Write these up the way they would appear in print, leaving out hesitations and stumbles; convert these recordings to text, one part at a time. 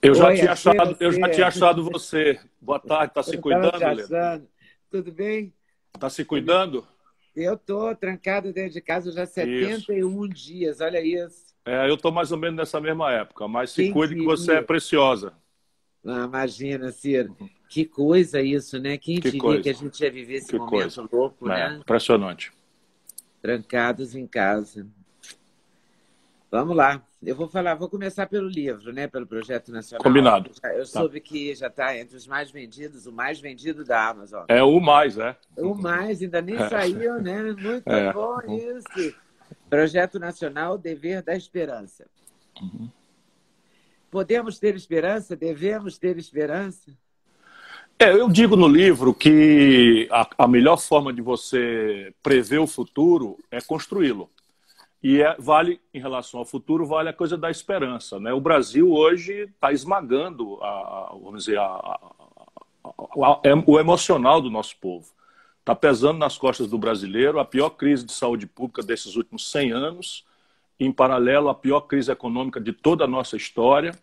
Oi, achei Eu já tinha você. achado você. Boa tarde, tá se Eu estava te cuidando, Leda? achando. Tudo bem? Tá se Tudo- cuidando? Eu estou trancado dentro de casa já há Isso. 71 dias. Olha isso. Eu tô mais ou menos nessa mesma época, mas se Quem cuide que você é diria? preciosa. Ah, imagina, Ciro. Que coisa isso, né? Quem Que diria que a coisa, gente ia viver esse que coisa. momento louco, É, né? impressionante. Trancados em casa. Vamos lá. Eu vou falar, vou começar pelo livro, né? Pelo Projeto Nacional. Combinado. Eu Tá. soube que já está entre os mais vendidos, o mais vendido da Amazon. É o mais, é. O mais, ainda nem saiu, né? Muito É. bom isso. Projeto Nacional Dever da Esperança. Podemos ter esperança? Devemos ter esperança? Eu digo no livro que a melhor forma de você prever o futuro é construí-lo. Vale, em relação ao futuro, vale a coisa da esperança, né? O Brasil hoje está esmagando vamos dizer, o emocional do nosso povo. Está pesando nas costas do brasileiro a pior crise de saúde pública desses últimos 100 anos, em paralelo à pior crise econômica de toda a nossa história,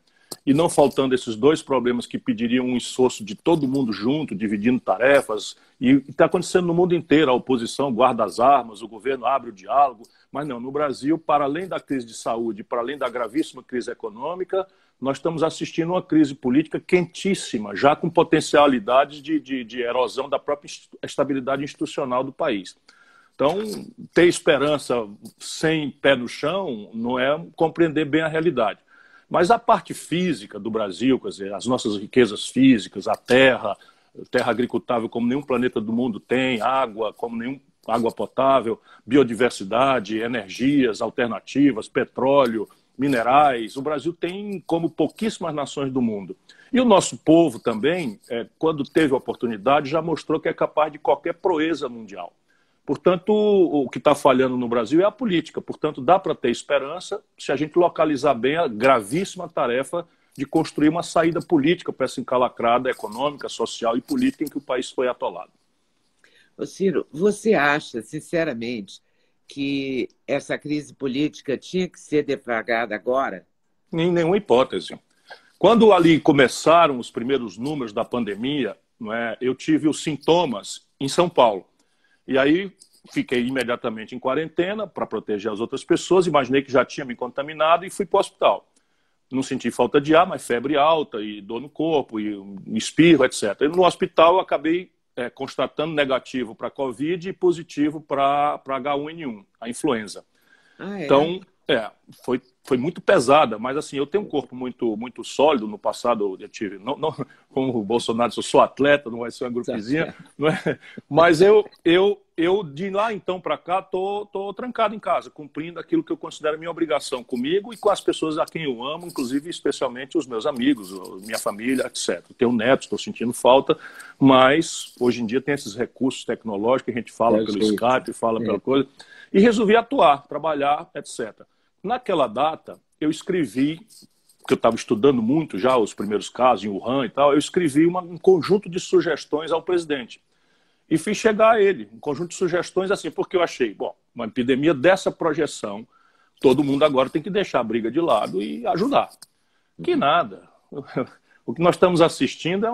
e não faltando esses dois problemas que pediriam um esforço de todo mundo junto, dividindo tarefas, e está acontecendo no mundo inteiro, a oposição guarda as armas, o governo abre o diálogo, mas não, no Brasil, para além da crise de saúde, para além da gravíssima crise econômica, nós estamos assistindo uma crise política quentíssima, já com potencialidades de erosão da própria estabilidade institucional do país. Então, ter esperança sem pé no chão não é compreender bem a realidade. Mas a parte física do Brasil, quer dizer, as nossas riquezas físicas, a terra agricultável como nenhum planeta do mundo tem, água como nenhum água potável, biodiversidade, energias alternativas, petróleo, minerais. O Brasil tem como pouquíssimas nações do mundo. E o nosso povo também, quando teve a oportunidade, já mostrou que é capaz de qualquer proeza mundial. Portanto, o que está falhando no Brasil é a política. Portanto, dá para ter esperança se a gente localizar bem a gravíssima tarefa de construir uma saída política para essa encalacrada econômica, social e política em que o país foi atolado. Ô Ciro, você acha, sinceramente, que essa crise política tinha que ser deflagrada agora? Em nenhuma hipótese. Quando ali começaram os primeiros números da pandemia, não é, eu tive os sintomas em São Paulo. E aí fiquei imediatamente em quarentena para proteger as outras pessoas, imaginei que já tinha me contaminado e fui para o hospital. Não senti falta de ar, mas febre alta e dor no corpo, e espirro, etc. E no hospital eu acabei constatando negativo para Covid e positivo para H1N1, a influenza. Ah, é? Então, foi muito pesada, mas assim, eu tenho um corpo muito sólido. No passado eu tive, não como o Bolsonaro, eu sou atleta, não vai ser uma grupezinha, não é? Mas eu de lá então para cá tô trancado em casa, cumprindo aquilo que eu considero minha obrigação comigo e com as pessoas a quem eu amo, inclusive especialmente os meus amigos, minha família, etc. Tenho netos, estou sentindo falta, mas hoje em dia tem esses recursos tecnológicos que a gente fala pelo Skype, fala pela coisa, e resolvi atuar, trabalhar, etc. Naquela data, eu escrevi, porque eu estava estudando muito já os primeiros casos em Wuhan e tal, eu escrevi um conjunto de sugestões ao presidente. E fiz chegar a ele, um conjunto de sugestões assim, porque eu achei, bom, uma epidemia dessa projeção, todo mundo agora tem que deixar a briga de lado e ajudar. Que nada. O que nós estamos assistindo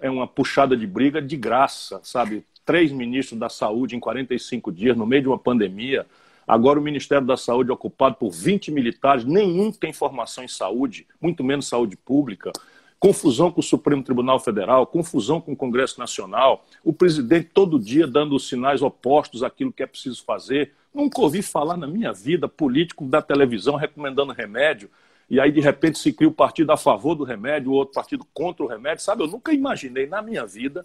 é uma puxada de briga de graça, sabe? 3 ministros da saúde em 45 dias, no meio de uma pandemia. Agora o Ministério da Saúde é ocupado por 20 militares, nenhum tem formação em saúde, muito menos saúde pública. Confusão com o Supremo Tribunal Federal, confusão com o Congresso Nacional, o presidente todo dia dando sinais opostos àquilo que é preciso fazer. Nunca ouvi falar na minha vida político da televisão recomendando remédio, e aí de repente se cria o partido a favor do remédio, o outro partido contra o remédio, sabe? Eu nunca imaginei na minha vida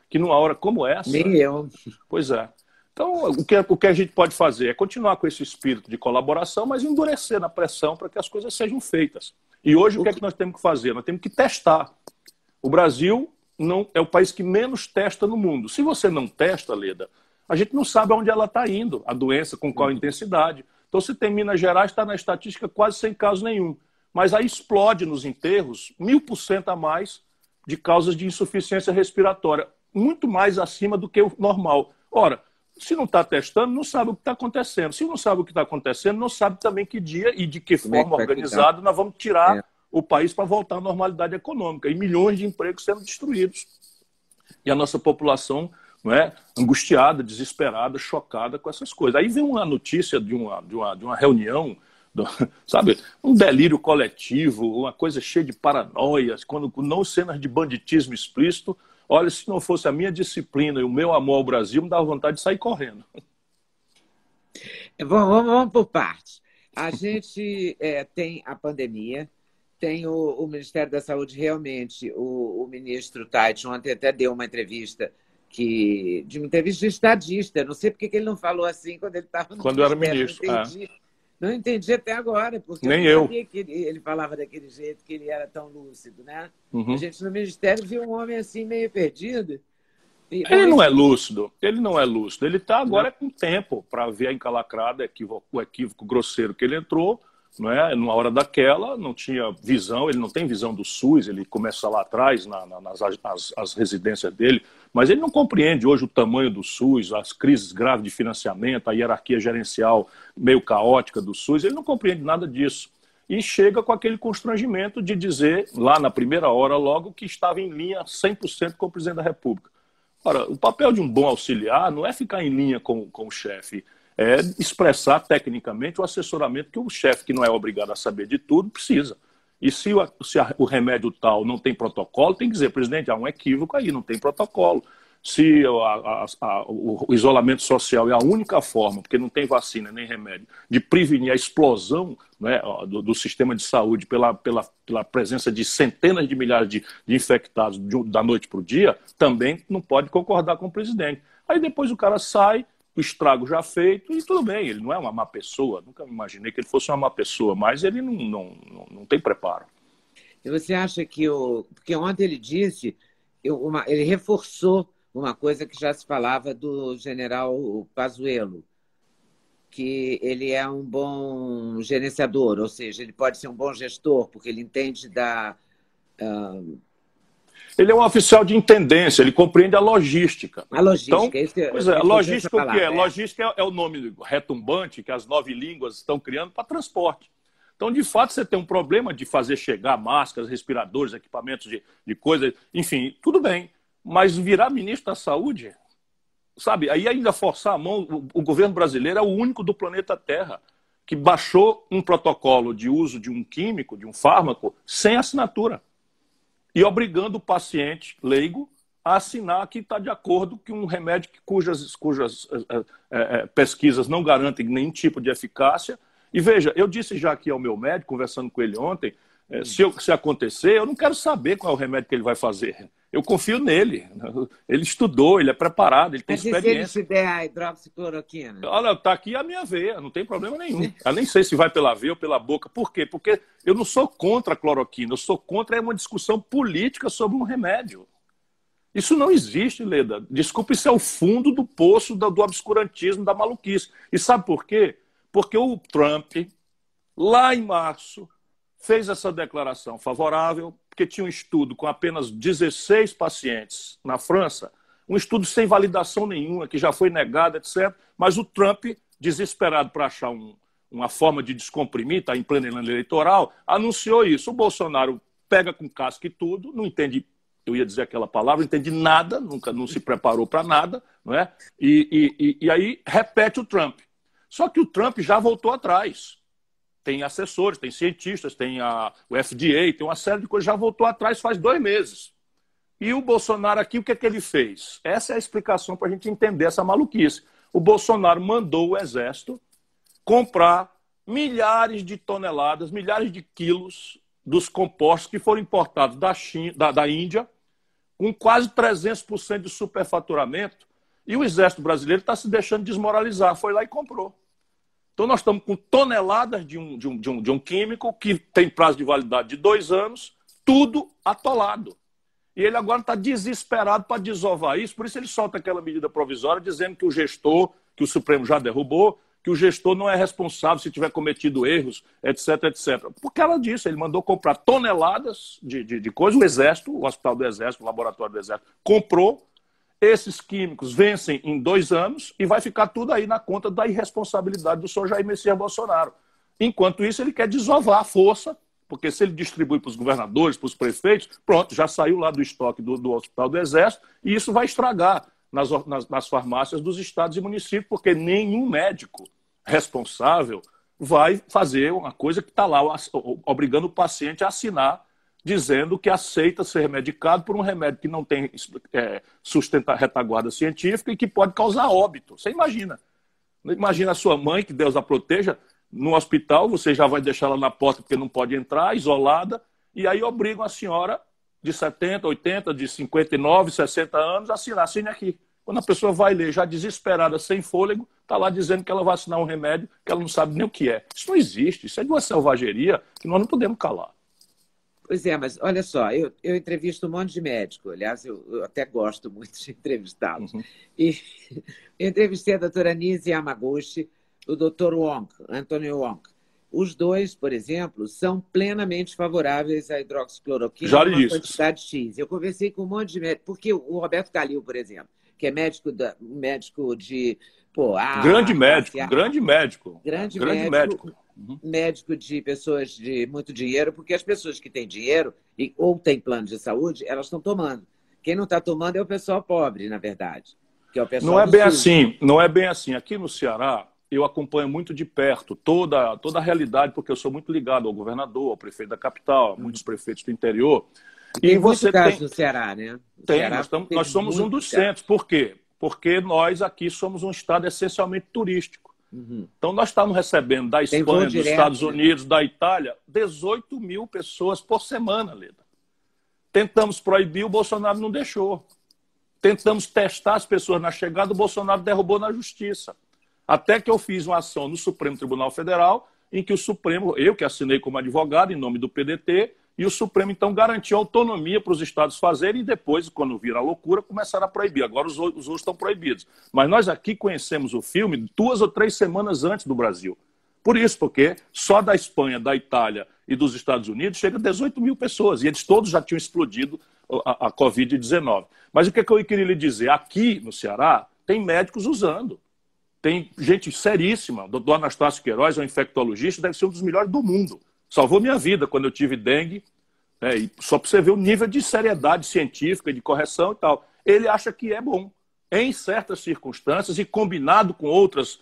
que numa hora como essa... Nem eu. Pois é. Então, o que a gente pode fazer é continuar com esse espírito de colaboração, mas endurecer na pressão para que as coisas sejam feitas. E hoje o que é que nós temos que fazer? Nós temos que testar. O Brasil não é o país que menos testa no mundo. Se você não testa, Leda, a gente não sabe aonde ela está indo, a doença, com qual intensidade. Então, se tem Minas Gerais, está na estatística quase sem caso nenhum. Mas aí explode nos enterros 1000% a mais de causas de insuficiência respiratória. Muito mais acima do que o normal. Ora, se não está testando, não sabe o que está acontecendo. Se não sabe o que está acontecendo, não sabe também que dia e de que Como é que forma vai cuidar? organizada nós vamos tirar o país para voltar à normalidade econômica, e milhões de empregos sendo destruídos. E a nossa população, não é, angustiada, desesperada, chocada com essas coisas. Aí vem uma notícia de uma reunião, sabe, um delírio coletivo, uma coisa cheia de paranoias, quando não cenas de banditismo explícito. Olha, se não fosse a minha disciplina e o meu amor ao Brasil, me dava vontade de sair correndo. Vamos por partes. A gente tem a pandemia, tem o Ministério da Saúde, realmente, o ministro Tait ontem até deu uma entrevista de uma entrevista de estadista. Não sei porque que ele não falou assim quando ele estava no Quando era ministério. ministro. Não entendi até agora, porque nem eu não eu sabia que ele falava daquele jeito, que ele era tão lúcido, né? Uhum. A gente no ministério viu um homem assim meio perdido. Ele não é lúcido, ele não é lúcido. Ele está agora com tempo para ver a encalacrada, o equívoco grosseiro que ele entrou, não é? Numa hora daquela, não tinha visão, ele não tem visão do SUS, ele começa lá atrás, nas residências dele, mas ele não compreende hoje o tamanho do SUS, as crises graves de financiamento, a hierarquia gerencial meio caótica do SUS, ele não compreende nada disso. E chega com aquele constrangimento de dizer, lá na primeira hora logo, que estava em linha 100% com o presidente da República. Ora, o papel de um bom auxiliar não é ficar em linha com o chefe, é expressar tecnicamente o assessoramento que o chefe, que não é obrigado a saber de tudo, precisa. E se o remédio tal não tem protocolo, tem que dizer, presidente, há um equívoco aí, não tem protocolo. Se o isolamento social é a única forma, porque não tem vacina nem remédio, de prevenir a explosão, né, do sistema de saúde pela presença de centenas de milhares de infectados da noite para o dia, também não pode concordar com o presidente. Aí depois o cara sai, o estrago já feito, e tudo bem, ele não é uma má pessoa, nunca imaginei que ele fosse uma má pessoa, mas ele não tem preparo. E você acha que porque ontem ele disse, ele reforçou uma coisa que já se falava do general Pazuello, que ele é um bom gerenciador, ou seja, ele pode ser um bom gestor, porque ele entende Ele é um oficial de intendência, ele compreende a logística. A logística, então, pois é, a logística o quê? Logística é o nome retumbante que as 9 línguas estão criando para transporte. Então, de fato, você tem um problema de fazer chegar máscaras, respiradores, equipamentos de coisa, enfim, tudo bem. Mas virar ministro da Saúde, sabe? Aí ainda forçar a mão, o governo brasileiro é o único do planeta Terra que baixou um protocolo de uso de um químico, de um fármaco, sem assinatura. E obrigando o paciente leigo a assinar que está de acordo com um remédio cujas pesquisas não garantem nenhum tipo de eficácia. E veja, eu disse já aqui ao meu médico, conversando com ele ontem, se acontecer, eu não quero saber qual é o remédio que ele vai fazer. Eu confio nele. Ele estudou, ele é preparado, ele tem experiência. Mas se ele te der a hidroxicloroquina? Olha, está aqui a minha veia, não tem problema nenhum. Eu nem sei se vai pela veia ou pela boca. Por quê? Porque eu não sou contra a cloroquina, eu sou contra uma discussão política sobre um remédio. Isso não existe, Leda. Desculpa, isso é o fundo do poço do obscurantismo, da maluquice. E sabe por quê? Porque o Trump, lá em março, fez essa declaração favorável, porque tinha um estudo com apenas 16 pacientes na França, um estudo sem validação nenhuma, que já foi negado, etc. Mas o Trump, desesperado para achar uma forma de descomprimir, está em pleno ano eleitoral, anunciou isso. O Bolsonaro pega com casca e tudo, não entende, eu ia dizer aquela palavra, não entende nada, não se preparou para nada, não é? E aí repete o Trump. Só que o Trump já voltou atrás. Tem assessores, tem cientistas, tem o FDA, tem uma série de coisas, já voltou atrás faz 2 meses. E o Bolsonaro aqui, o que é que ele fez? Essa é a explicação para a gente entender essa maluquice. O Bolsonaro mandou o Exército comprar milhares de toneladas, milhares de quilos dos compostos que foram importados da Índia, com quase 300% de superfaturamento, e o Exército brasileiro está se deixando desmoralizar, foi lá e comprou. Então nós estamos com toneladas de um químico que tem prazo de validade de 2 anos, tudo atolado. E ele agora está desesperado para desovar isso, por isso ele solta aquela medida provisória dizendo que o gestor, que o Supremo já derrubou, que o gestor não é responsável se tiver cometido erros, etc, etc. Por causa disso, ele mandou comprar toneladas de coisas, o Exército, o Hospital do Exército, o Laboratório do Exército, comprou. Esses químicos vencem em 2 anos e vai ficar tudo aí na conta da irresponsabilidade do senhor Jair Messias Bolsonaro. Enquanto isso, ele quer desovar a força porque se ele distribui para os governadores, para os prefeitos, pronto, já saiu lá do estoque do Hospital do Exército, e isso vai estragar nas farmácias dos estados e municípios, porque nenhum médico responsável vai fazer uma coisa que está lá, obrigando o paciente a assinar, dizendo que aceita ser medicado por um remédio que não tem retaguarda científica e que pode causar óbito. Você imagina. Imagina a sua mãe, que Deus a proteja, no hospital, você já vai deixar ela na porta porque não pode entrar, isolada, e aí obrigam a senhora de 70, 80, de 59, 60 anos a assinar. Assine aqui. Quando a pessoa vai ler, já desesperada, sem fôlego, está lá dizendo que ela vai assinar um remédio que ela não sabe nem o que é. Isso não existe. Isso é de uma selvageria que nós não podemos calar. Pois é, mas olha só, eu entrevisto um monte de médico, aliás, eu até gosto muito de entrevistá-los. Uhum. E eu entrevistei a doutora Nise Yamaguchi, o doutor Wong, Anthony Wong. Os dois, por exemplo, são plenamente favoráveis à hidroxicloroquina Já em uma li isso. quantidade X. Eu conversei com um monte de médicos, porque o Roberto Calil, por exemplo, que é médico de... Grande médico. Médico de pessoas de muito dinheiro, porque as pessoas que têm dinheiro ou têm plano de saúde, elas estão tomando. Quem não está tomando é o pessoal pobre, na verdade. Que é o pessoal não é do bem SUS. assim, não é bem assim. Aqui no Ceará, eu acompanho muito de perto toda a realidade, porque eu sou muito ligado ao governador, ao prefeito da capital, a muitos prefeitos do interior. Tem muito caso no Ceará, né? Nós somos um dos centros. Por quê? Porque nós aqui somos um estado essencialmente turístico. Uhum. Então, nós estamos recebendo da Espanha, dos Estados Unidos, da Itália, 18 mil pessoas por semana, Leda. Tentamos proibir, o Bolsonaro não deixou. Tentamos testar as pessoas na chegada, o Bolsonaro derrubou na justiça. Até que eu fiz uma ação no Supremo Tribunal Federal, em que o Supremo, eu que assinei como advogado, em nome do PDT, e o Supremo, então, garantiu autonomia para os estados fazerem e depois, quando vira a loucura, começaram a proibir. Agora os outros estão proibidos. Mas nós aqui conhecemos o filme 2 ou 3 semanas antes do Brasil. Por isso, porque só da Espanha, da Itália e dos Estados Unidos chega a 18 mil pessoas. E eles todos já tinham explodido a Covid-19. Mas o que eu queria lhe dizer? Aqui no Ceará, tem médicos usando. Tem gente seríssima. O doutor Anastácio Queiroz é um infectologista, deve ser um dos melhores do mundo. Salvou minha vida quando eu tive dengue, né? E só para você ver o nível de seriedade científica, de correção e tal. Ele acha que é bom, em certas circunstâncias e combinado com outros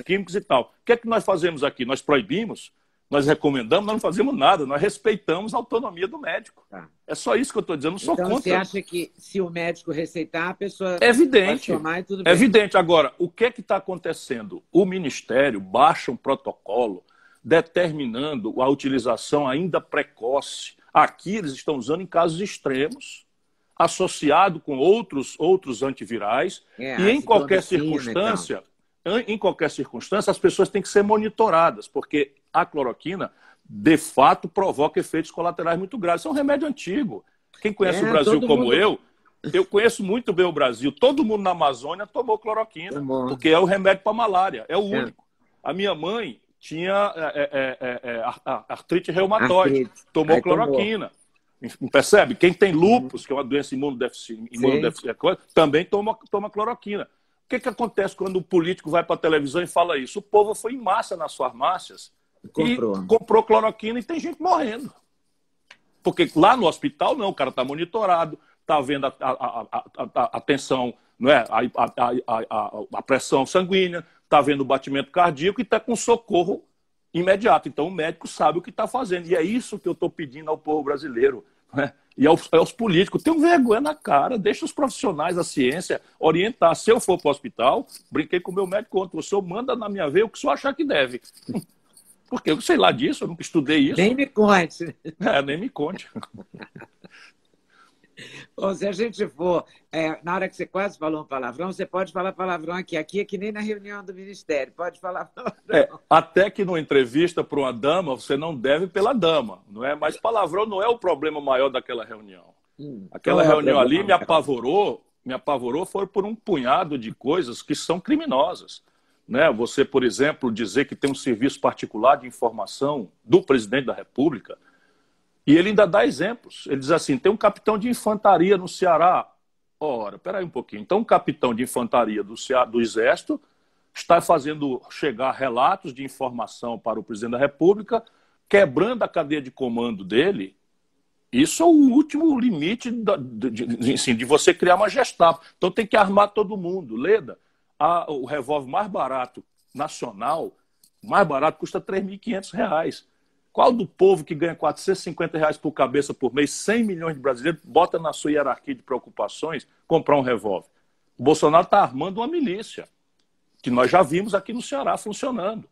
químicos e tal. O que é que nós fazemos aqui? Nós proibimos, nós recomendamos, nós não fazemos nada, nós respeitamos a autonomia do médico. Tá. É só isso que eu estou dizendo, não sou então, contra. Você acha que se o médico receitar, a pessoa evidente, pode tomar e tudo bem? É evidente. Agora, o que é que está acontecendo? O Ministério baixa um protocolo determinando a utilização ainda precoce. Aqui eles estão usando em casos extremos, associado com outros antivirais, e em qualquer circunstância, as pessoas têm que ser monitoradas, porque a cloroquina, de fato, provoca efeitos colaterais muito graves. Isso é um remédio antigo. Quem conhece o Brasil como eu conheço muito bem o Brasil. Todo mundo na Amazônia tomou cloroquina, porque é o remédio para malária, é o único. A minha mãe tinha artrite reumatoide, tomou cloroquina. Percebe? Quem tem lúpus, que é uma doença imunodeficiente, também toma cloroquina. O que acontece quando o político vai para a televisão e fala isso? O povo foi em massa nas farmácias e comprou cloroquina e tem gente morrendo. Porque lá no hospital, não, o cara está monitorado, está vendo a tensão, não é? a pressão sanguínea, está vendo o batimento cardíaco e está com socorro imediato. Então o médico sabe o que está fazendo. E é isso que eu estou pedindo ao povo brasileiro, né? E aos políticos. Tenham vergonha na cara, deixa os profissionais da ciência orientar. Se eu for para o hospital, brinquei com o meu médico ontem, o senhor manda na minha veia o que o senhor achar que deve. Porque eu sei lá disso, eu nunca estudei isso. Nem me conte. Nem me conte. Bom, se a gente for, na hora que você quase falou um palavrão, você pode falar palavrão aqui. Aqui é que nem na reunião do Ministério, pode falar palavrão. Até que numa entrevista para uma dama, você não deve pela dama, não é? Mas palavrão não é o problema maior daquela reunião. Aquela reunião ali me apavorou foi por um punhado de coisas que são criminosas. Né? Você, por exemplo, dizer que tem um serviço particular de informação do presidente da República. E ele ainda dá exemplos. Ele diz assim, tem um capitão de infantaria no Ceará. Ora, peraí um pouquinho. Então, um capitão de infantaria do Exército está fazendo chegar relatos de informação para o presidente da República quebrando a cadeia de comando dele. Isso é o último limite de você criar uma Gestapo. Então tem que armar todo mundo. Leda, o revólver mais barato nacional, mais barato, custa R$ 3.500. Qual do povo que ganha R$ 450 por cabeça por mês, 100 milhões de brasileiros, bota na sua hierarquia de preocupações comprar um revólver? O Bolsonaro está armando uma milícia, que nós já vimos aqui no Ceará funcionando.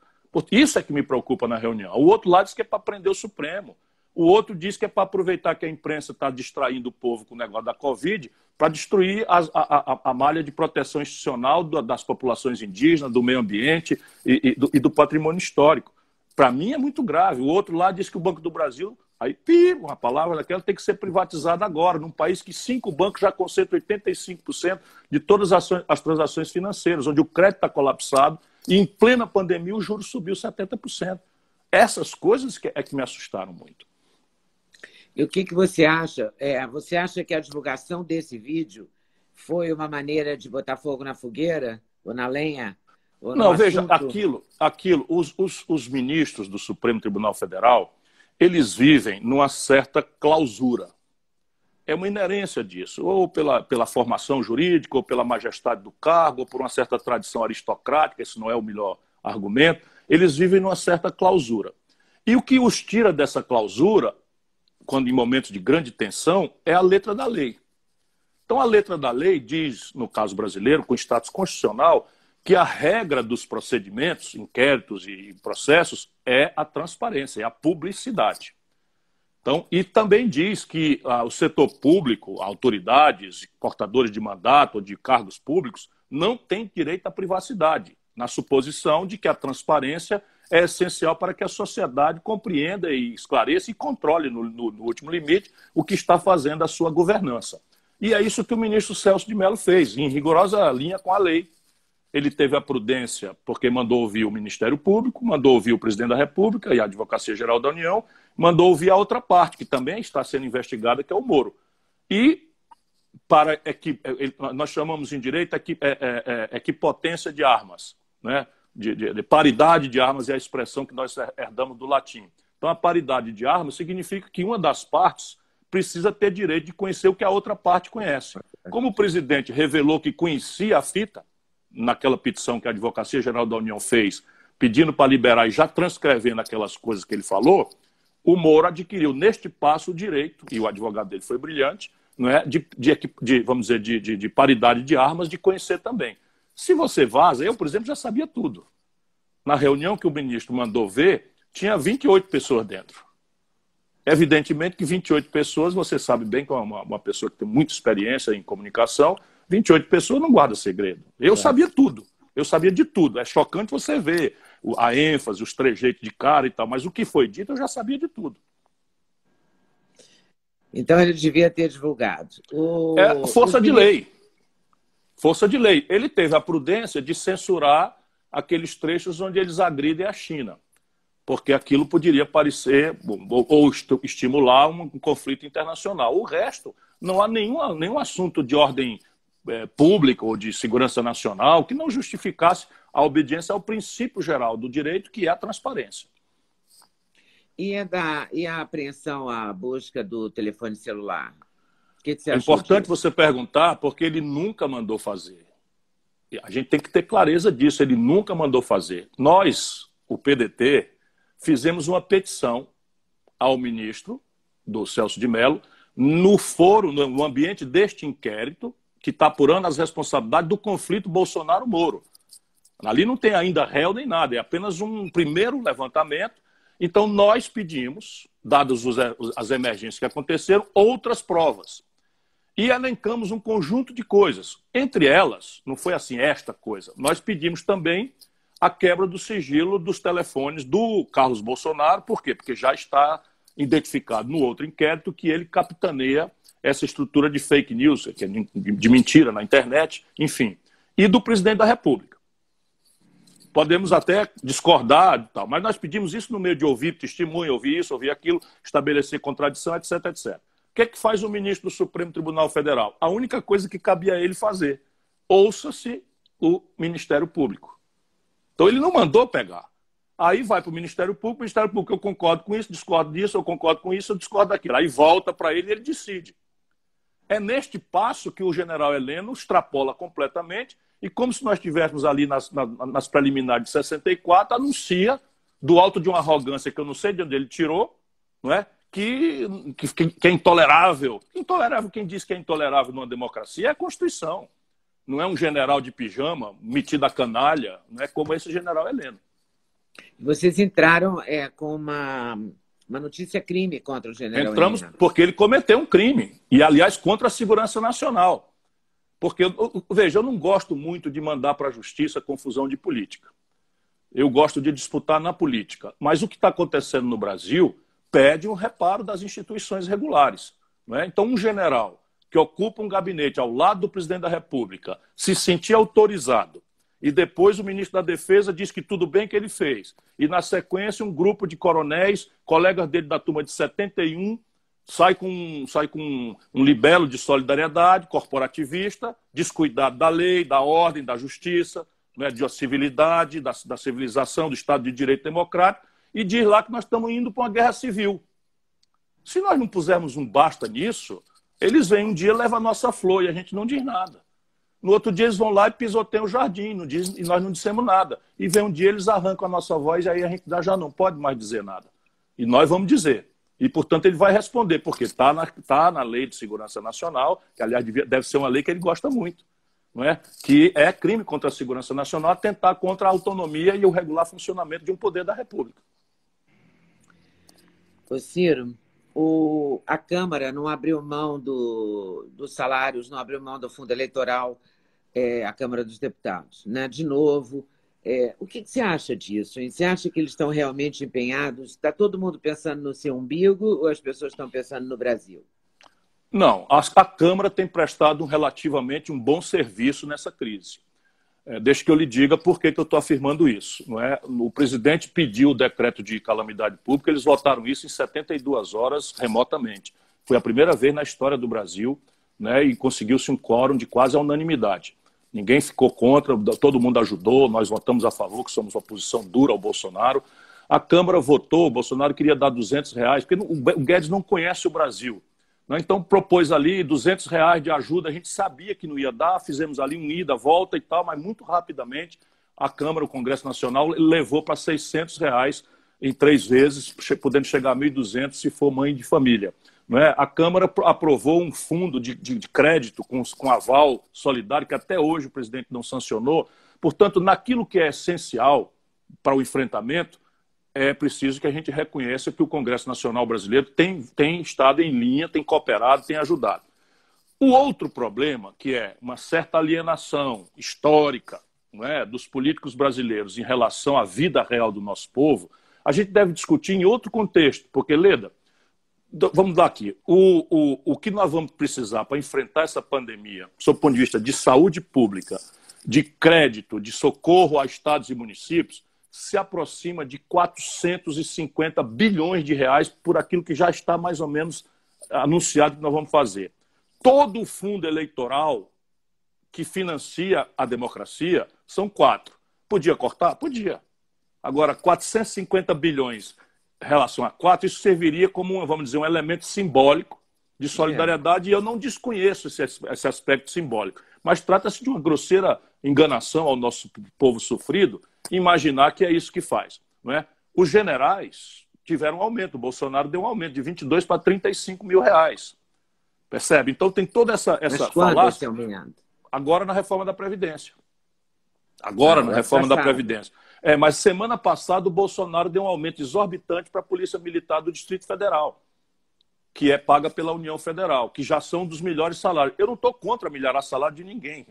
Isso é que me preocupa na reunião. O outro lado diz que é para prender o Supremo. O outro diz que é para aproveitar que a imprensa está distraindo o povo com o negócio da Covid para destruir a malha de proteção institucional das populações indígenas, do meio ambiente e do patrimônio histórico. Para mim é muito grave. O outro lado diz que o Banco do Brasil, aí uma palavra daquela, tem que ser privatizada agora, num país que 5 bancos já concentram 85% de todas as transações financeiras, onde o crédito está colapsado e em plena pandemia o juro subiu 70%. Essas coisas que me assustaram muito. E o que você acha? Você acha que a divulgação desse vídeo foi uma maneira de botar fogo na fogueira ou na lenha? Não, veja, os ministros do Supremo Tribunal Federal, eles vivem numa certa clausura. É uma inerência disso, ou pela formação jurídica, ou pela majestade do cargo, ou por uma certa tradição aristocrática, esse não é o melhor argumento, eles vivem numa certa clausura. E o que os tira dessa clausura, quando em momentos de grande tensão, é a letra da lei. Então a letra da lei diz, no caso brasileiro, com status constitucional, que a regra dos procedimentos, inquéritos e processos é a transparência, é a publicidade. Então, e também diz que o setor público, autoridades, portadores de mandato ou de cargos públicos, não têm direito à privacidade, na suposição de que a transparência é essencial para que a sociedade compreenda e esclareça e controle, no último limite, o que está fazendo a sua governança. E é isso que o ministro Celso de Mello fez, em rigorosa linha com a lei. Ele teve a prudência, porque mandou ouvir o Ministério Público, mandou ouvir o Presidente da República e a Advocacia Geral da União, mandou ouvir a outra parte, que também está sendo investigada, que é o Moro. E nós chamamos em direito equipotência de armas, né? De paridade de armas é a expressão que nós herdamos do latim. Então, a paridade de armas significa que uma das partes precisa ter direito de conhecer o que a outra parte conhece. Como o presidente revelou que conhecia a fita, naquela petição que a Advocacia Geral da União fez, pedindo para liberar e já transcrevendo aquelas coisas que ele falou, o Moro adquiriu neste passo o direito, e o advogado dele foi brilhante, não é, vamos dizer, de paridade de armas, de conhecer também. Se você vaza, eu, por exemplo, já sabia tudo. Na reunião que o ministro mandou ver, tinha 28 pessoas dentro. Evidentemente que 28 pessoas, você sabe bem que é uma pessoa que tem muita experiência em comunicação, 28 pessoas não guardam segredo. Eu sabia tudo. Eu sabia de tudo. É chocante você ver a ênfase, os trejeitos de cara e tal, mas o que foi dito eu já sabia de tudo. Então ele devia ter divulgado. Força de lei. Força de lei. Ele teve a prudência de censurar aqueles trechos onde eles agridem a China, porque aquilo poderia parecer ou estimular um conflito internacional. O resto, não há nenhum assunto de ordem pública ou de segurança nacional que não justificasse a obediência ao princípio geral do direito, que é a transparência. E a apreensão, a busca do telefone celular? O que você achou? É importante você perguntar, porque ele nunca mandou fazer. A gente tem que ter clareza disso, ele nunca mandou fazer. Nós, o PDT, fizemos uma petição ao ministro, do Celso de Mello, no foro, no ambiente deste inquérito, que está apurando as responsabilidades do conflito Bolsonaro-Moro. Ali não tem ainda réu nem nada, é apenas um primeiro levantamento. Então, nós pedimos, dadas as emergências que aconteceram, outras provas. E elencamos um conjunto de coisas. Entre elas, não foi assim esta coisa, nós pedimos também a quebra do sigilo dos telefones do Carlos Bolsonaro. Por quê? Porque já está identificado no outro inquérito que ele capitaneia essa estrutura de fake news, que é de mentira na internet, enfim. E do presidente da República. Podemos até discordar, tal, mas nós pedimos isso no meio de ouvir testemunho, ouvir isso, ouvir aquilo, estabelecer contradição, etc, etc. O que é que faz o ministro do Supremo Tribunal Federal? A única coisa que cabia a ele fazer. Ouça-se o Ministério Público. Então ele não mandou pegar. Aí vai para o Ministério Público, eu concordo com isso, discordo disso, eu concordo com isso, eu discordo daquilo. Aí volta para ele e ele decide. É neste passo que o general Heleno extrapola completamente e, como se nós estivéssemos ali nas preliminares de 64, anuncia, do alto de uma arrogância que eu não sei de onde ele tirou, não é? Que é intolerável. Intolerável, quem diz que é intolerável numa democracia é a Constituição. Não é um general de pijama, metido a canalha, não é como esse general Heleno. Vocês entraram com uma notícia-crime contra o general Entramos Heleno. porque ele cometeu um crime. E, aliás, contra a segurança nacional. Porque, veja, eu não gosto muito de mandar para a justiça confusão de política. Eu gosto de disputar na política. Mas o que está acontecendo no Brasil pede um reparo das instituições regulares. Não é? Então, um general que ocupa um gabinete ao lado do presidente da República se sentir autorizado e depois o ministro da Defesa diz que tudo bem que ele fez. E, na sequência, um grupo de coronéis, colegas dele da turma de 71, sai com um libelo de solidariedade corporativista, descuidado da lei, da ordem, da justiça, né, de civilidade, da civilização, do Estado de Direito Democrático, e diz lá que nós estamos indo para uma guerra civil. Se nós não pusermos um basta nisso, eles vêm um dia, levam a nossa flor e a gente não diz nada. No outro dia eles vão lá e pisoteiam o jardim, e nós não dissemos nada. E vem um dia eles arrancam a nossa voz e aí a gente já não pode mais dizer nada. E nós vamos dizer. E, portanto, ele vai responder, porque está na Lei de Segurança Nacional, que, aliás, deve ser uma lei que ele gosta muito, não é? Que é crime contra a segurança nacional atentar contra a autonomia e o regular funcionamento de um poder da República. Ô Ciro, a Câmara não abriu mão dos salários, não abriu mão do fundo eleitoral, a Câmara dos Deputados, né? De novo. O que você acha disso? Hein? Você acha que eles estão realmente empenhados? Está todo mundo pensando no seu umbigo ou as pessoas estão pensando no Brasil? Não, a Câmara tem prestado relativamente um bom serviço nessa crise. Deixa que eu lhe diga por que eu estou afirmando isso. Não é? O presidente pediu o decreto de calamidade pública, eles votaram isso em 72 horas remotamente. Foi a primeira vez na história do Brasil, né, e conseguiu-se um quórum de quase a unanimidade. Ninguém ficou contra, todo mundo ajudou, nós votamos a favor, que somos oposição dura ao Bolsonaro. A Câmara votou, o Bolsonaro queria dar R$200, porque o Guedes não conhece o Brasil. Então propôs ali R$200 de ajuda, a gente sabia que não ia dar, fizemos ali um ida, volta e tal, mas muito rapidamente a Câmara, o Congresso Nacional, levou para R$600 em 3 vezes, podendo chegar a 1.200 se for mãe de família. Não é? A Câmara aprovou um fundo de crédito com aval solidário, que até hoje o presidente não sancionou. Portanto, naquilo que é essencial para o enfrentamento, é preciso que a gente reconheça que o Congresso Nacional Brasileiro tem estado em linha, tem cooperado, tem ajudado. O outro problema, que é uma certa alienação histórica, não é, dos políticos brasileiros em relação à vida real do nosso povo, a gente deve discutir em outro contexto, porque, Leda, vamos dar aqui, o que nós vamos precisar para enfrentar essa pandemia, sob o ponto de vista de saúde pública, de crédito, de socorro a estados e municípios, se aproxima de 450 bilhões de reais por aquilo que já está mais ou menos anunciado que nós vamos fazer. Todo o fundo eleitoral que financia a democracia são 4. Podia cortar? Podia. Agora, 450 bilhões em relação a 4, isso serviria como, vamos dizer, um elemento simbólico de solidariedade, e eu não desconheço esse aspecto simbólico. Mas trata-se de uma grosseira enganação ao nosso povo sofrido imaginar que é isso que faz. Não é? Os generais tiveram um aumento, o Bolsonaro deu um aumento de 22 para 35 mil reais. Percebe? Então tem toda essa falácia. Agora na reforma da Previdência. Agora na reforma da Previdência. Mas semana passada o Bolsonaro deu um aumento exorbitante para a Polícia Militar do Distrito Federal, que é paga pela União Federal, que já são dos melhores salários. Eu não estou contra melhorar o salário de ninguém.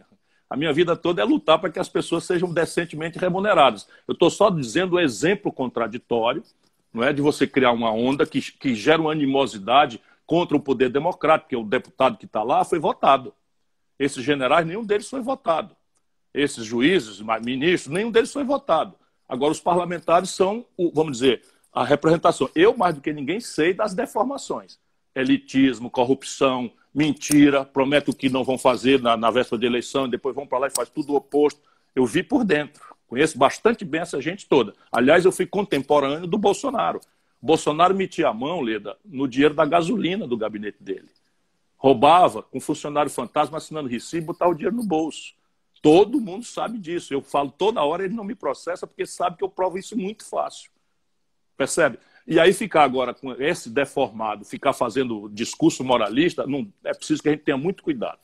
A minha vida toda é lutar para que as pessoas sejam decentemente remuneradas. Eu estou só dizendo o exemplo contraditório, não é, de você criar uma onda que gera uma animosidade contra o poder democrático, porque o deputado que está lá foi votado. Esses generais, nenhum deles foi votado. Esses juízes, ministros, nenhum deles foi votado. Agora, os parlamentares são, vamos dizer, a representação. Eu, mais do que ninguém, sei das deformações. Elitismo, corrupção, mentira, prometem o que não vão fazer na véspera de eleição, e depois vão para lá e faz tudo o oposto. Eu vi por dentro. Conheço bastante bem essa gente toda. Aliás, eu fui contemporâneo do Bolsonaro. O Bolsonaro metia a mão, Leda, no dinheiro da gasolina do gabinete dele. Roubava com funcionário fantasma assinando recibo, botava o dinheiro no bolso. Todo mundo sabe disso. Eu falo toda hora, ele não me processa porque sabe que eu provo isso muito fácil. Percebe? E aí ficar agora com esse deformado, ficar fazendo discurso moralista, não, é preciso que a gente tenha muito cuidado.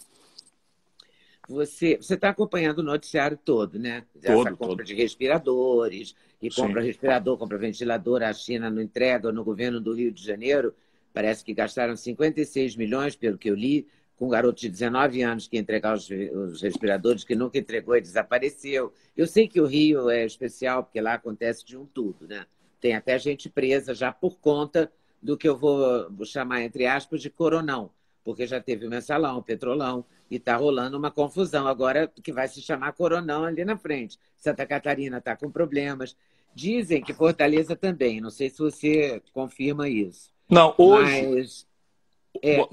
Você está acompanhando o noticiário todo, né? Essa compra de respiradores, e compra respirador, compra ventilador, a China não entrega, no governo do Rio de Janeiro, parece que gastaram 56 milhões, pelo que eu li, com um garoto de 19 anos que ia entregar os respiradores, que nunca entregou e desapareceu. Eu sei que o Rio é especial, porque lá acontece de um tudo, né? Tem até gente presa já por conta do que eu vou chamar, entre aspas, de coronão, porque já teve o mensalão, o petrolão, e está rolando uma confusão agora que vai se chamar coronão ali na frente. Santa Catarina está com problemas. Dizem que Fortaleza também, não sei se você confirma isso. Não, hoje... Mas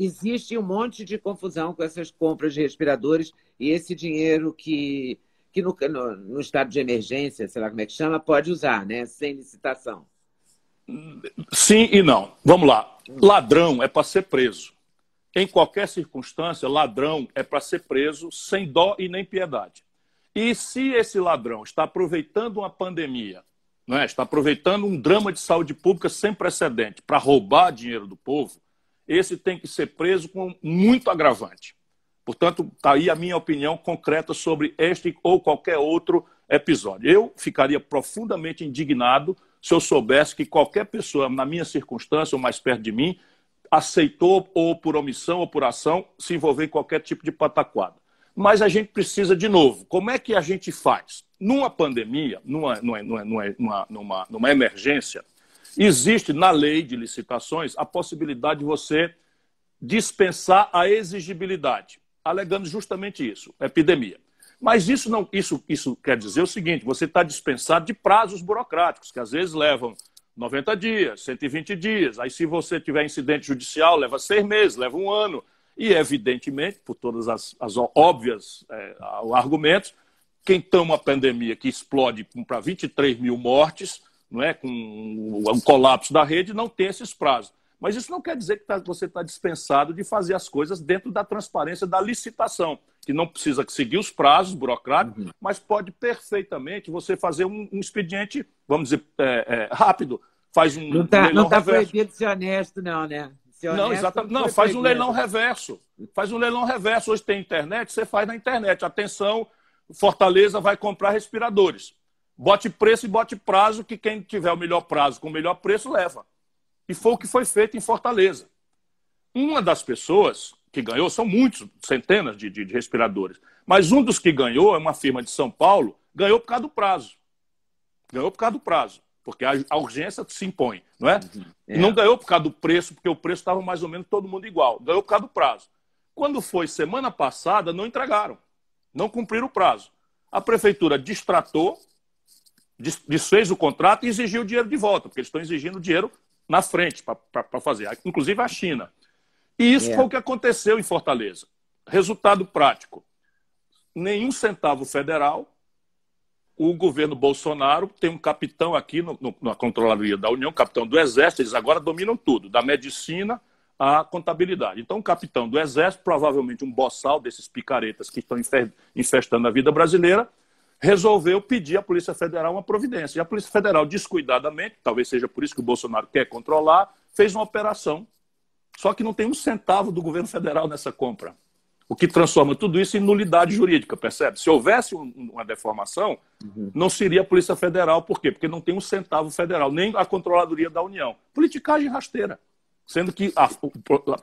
existe um monte de confusão com essas compras de respiradores e esse dinheiro que no estado de emergência, sei lá como é que chama, pode usar, né? Sem licitação. Sim e não. Vamos lá. Ladrão é para ser preso. Em qualquer circunstância, ladrão é para ser preso sem dó e nem piedade. E se esse ladrão está aproveitando uma pandemia, não é? Está aproveitando um drama de saúde pública sem precedente para roubar dinheiro do povo, esse tem que ser preso com muito agravante. Portanto, está aí a minha opinião concreta sobre este ou qualquer outro episódio. Eu ficaria profundamente indignado se eu soubesse que qualquer pessoa, na minha circunstância ou mais perto de mim, aceitou, ou por omissão ou por ação, se envolver em qualquer tipo de pataquada. Mas a gente precisa, de novo, como é que a gente faz? Numa pandemia, numa emergência, existe na lei de licitações a possibilidade de você dispensar a exigibilidade, alegando justamente isso, epidemia. Mas isso quer dizer o seguinte, você está dispensado de prazos burocráticos, que às vezes levam 90 dias, 120 dias. Aí, se você tiver incidente judicial, leva 6 meses, leva 1 ano. E, evidentemente, por todas as óbvias argumentos, quem tem uma pandemia que explode para 23 mil mortes, não é, com um colapso da rede, não tem esses prazos. Mas isso não quer dizer que você está dispensado de fazer as coisas dentro da transparência da licitação, que não precisa seguir os prazos burocráticos, mas pode perfeitamente você fazer um expediente, vamos dizer, rápido. Faz um leilão não tá reverso. Proibido ser honesto, não, né? Não, exatamente. Não, faz um leilão reverso. Faz um leilão reverso. Hoje tem internet, você faz na internet. Atenção, Fortaleza vai comprar respiradores. Bote preço e bote prazo, que quem tiver o melhor prazo com o melhor preço leva. E foi o que foi feito em Fortaleza. Uma das pessoas que ganhou, são muitos, centenas de respiradores, mas um dos que ganhou, é uma firma de São Paulo, ganhou por causa do prazo. Ganhou por causa do prazo, porque a urgência se impõe, não é? Não ganhou por causa do preço, porque o preço estava mais ou menos todo mundo igual. Ganhou por causa do prazo. Quando foi semana passada, não entregaram. Não cumpriram o prazo. A prefeitura distratou, desfez o contrato e exigiu o dinheiro de volta, porque eles estão exigindo dinheiro na frente para fazer, inclusive a China. E isso foi o que aconteceu em Fortaleza. Resultado prático. Nenhum centavo federal. O governo Bolsonaro tem um capitão aqui na Controladoria da União, capitão do Exército, eles agora dominam tudo, da medicina à contabilidade. Então, o capitão do Exército, provavelmente um boçal desses picaretas que estão infestando a vida brasileira, resolveu pedir à Polícia Federal uma providência. E a Polícia Federal, descuidadamente, talvez seja por isso que o Bolsonaro quer controlar, fez uma operação. Só que não tem um centavo do governo federal nessa compra. O que transforma tudo isso em nulidade jurídica, percebe? Se houvesse uma deformação, não seria a Polícia Federal. Por quê? Porque não tem um centavo federal, nem a Controladoria da União. Politicagem rasteira. Sendo que a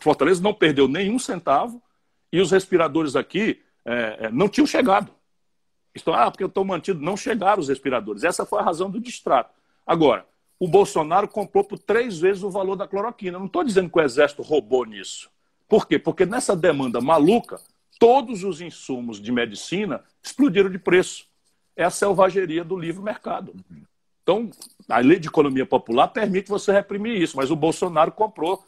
Fortaleza não perdeu nenhum centavo e os respiradores aqui não tinham chegado. Então, porque eu estou mantido, não chegaram os respiradores. Essa foi a razão do distrato. Agora, o Bolsonaro comprou por 3 vezes o valor da cloroquina. Eu não estou dizendo que o Exército roubou nisso. Por quê? Porque nessa demanda maluca, todos os insumos de medicina explodiram de preço. É a selvageria do livre mercado. Então, a lei de economia popular permite você reprimir isso, mas o Bolsonaro comprou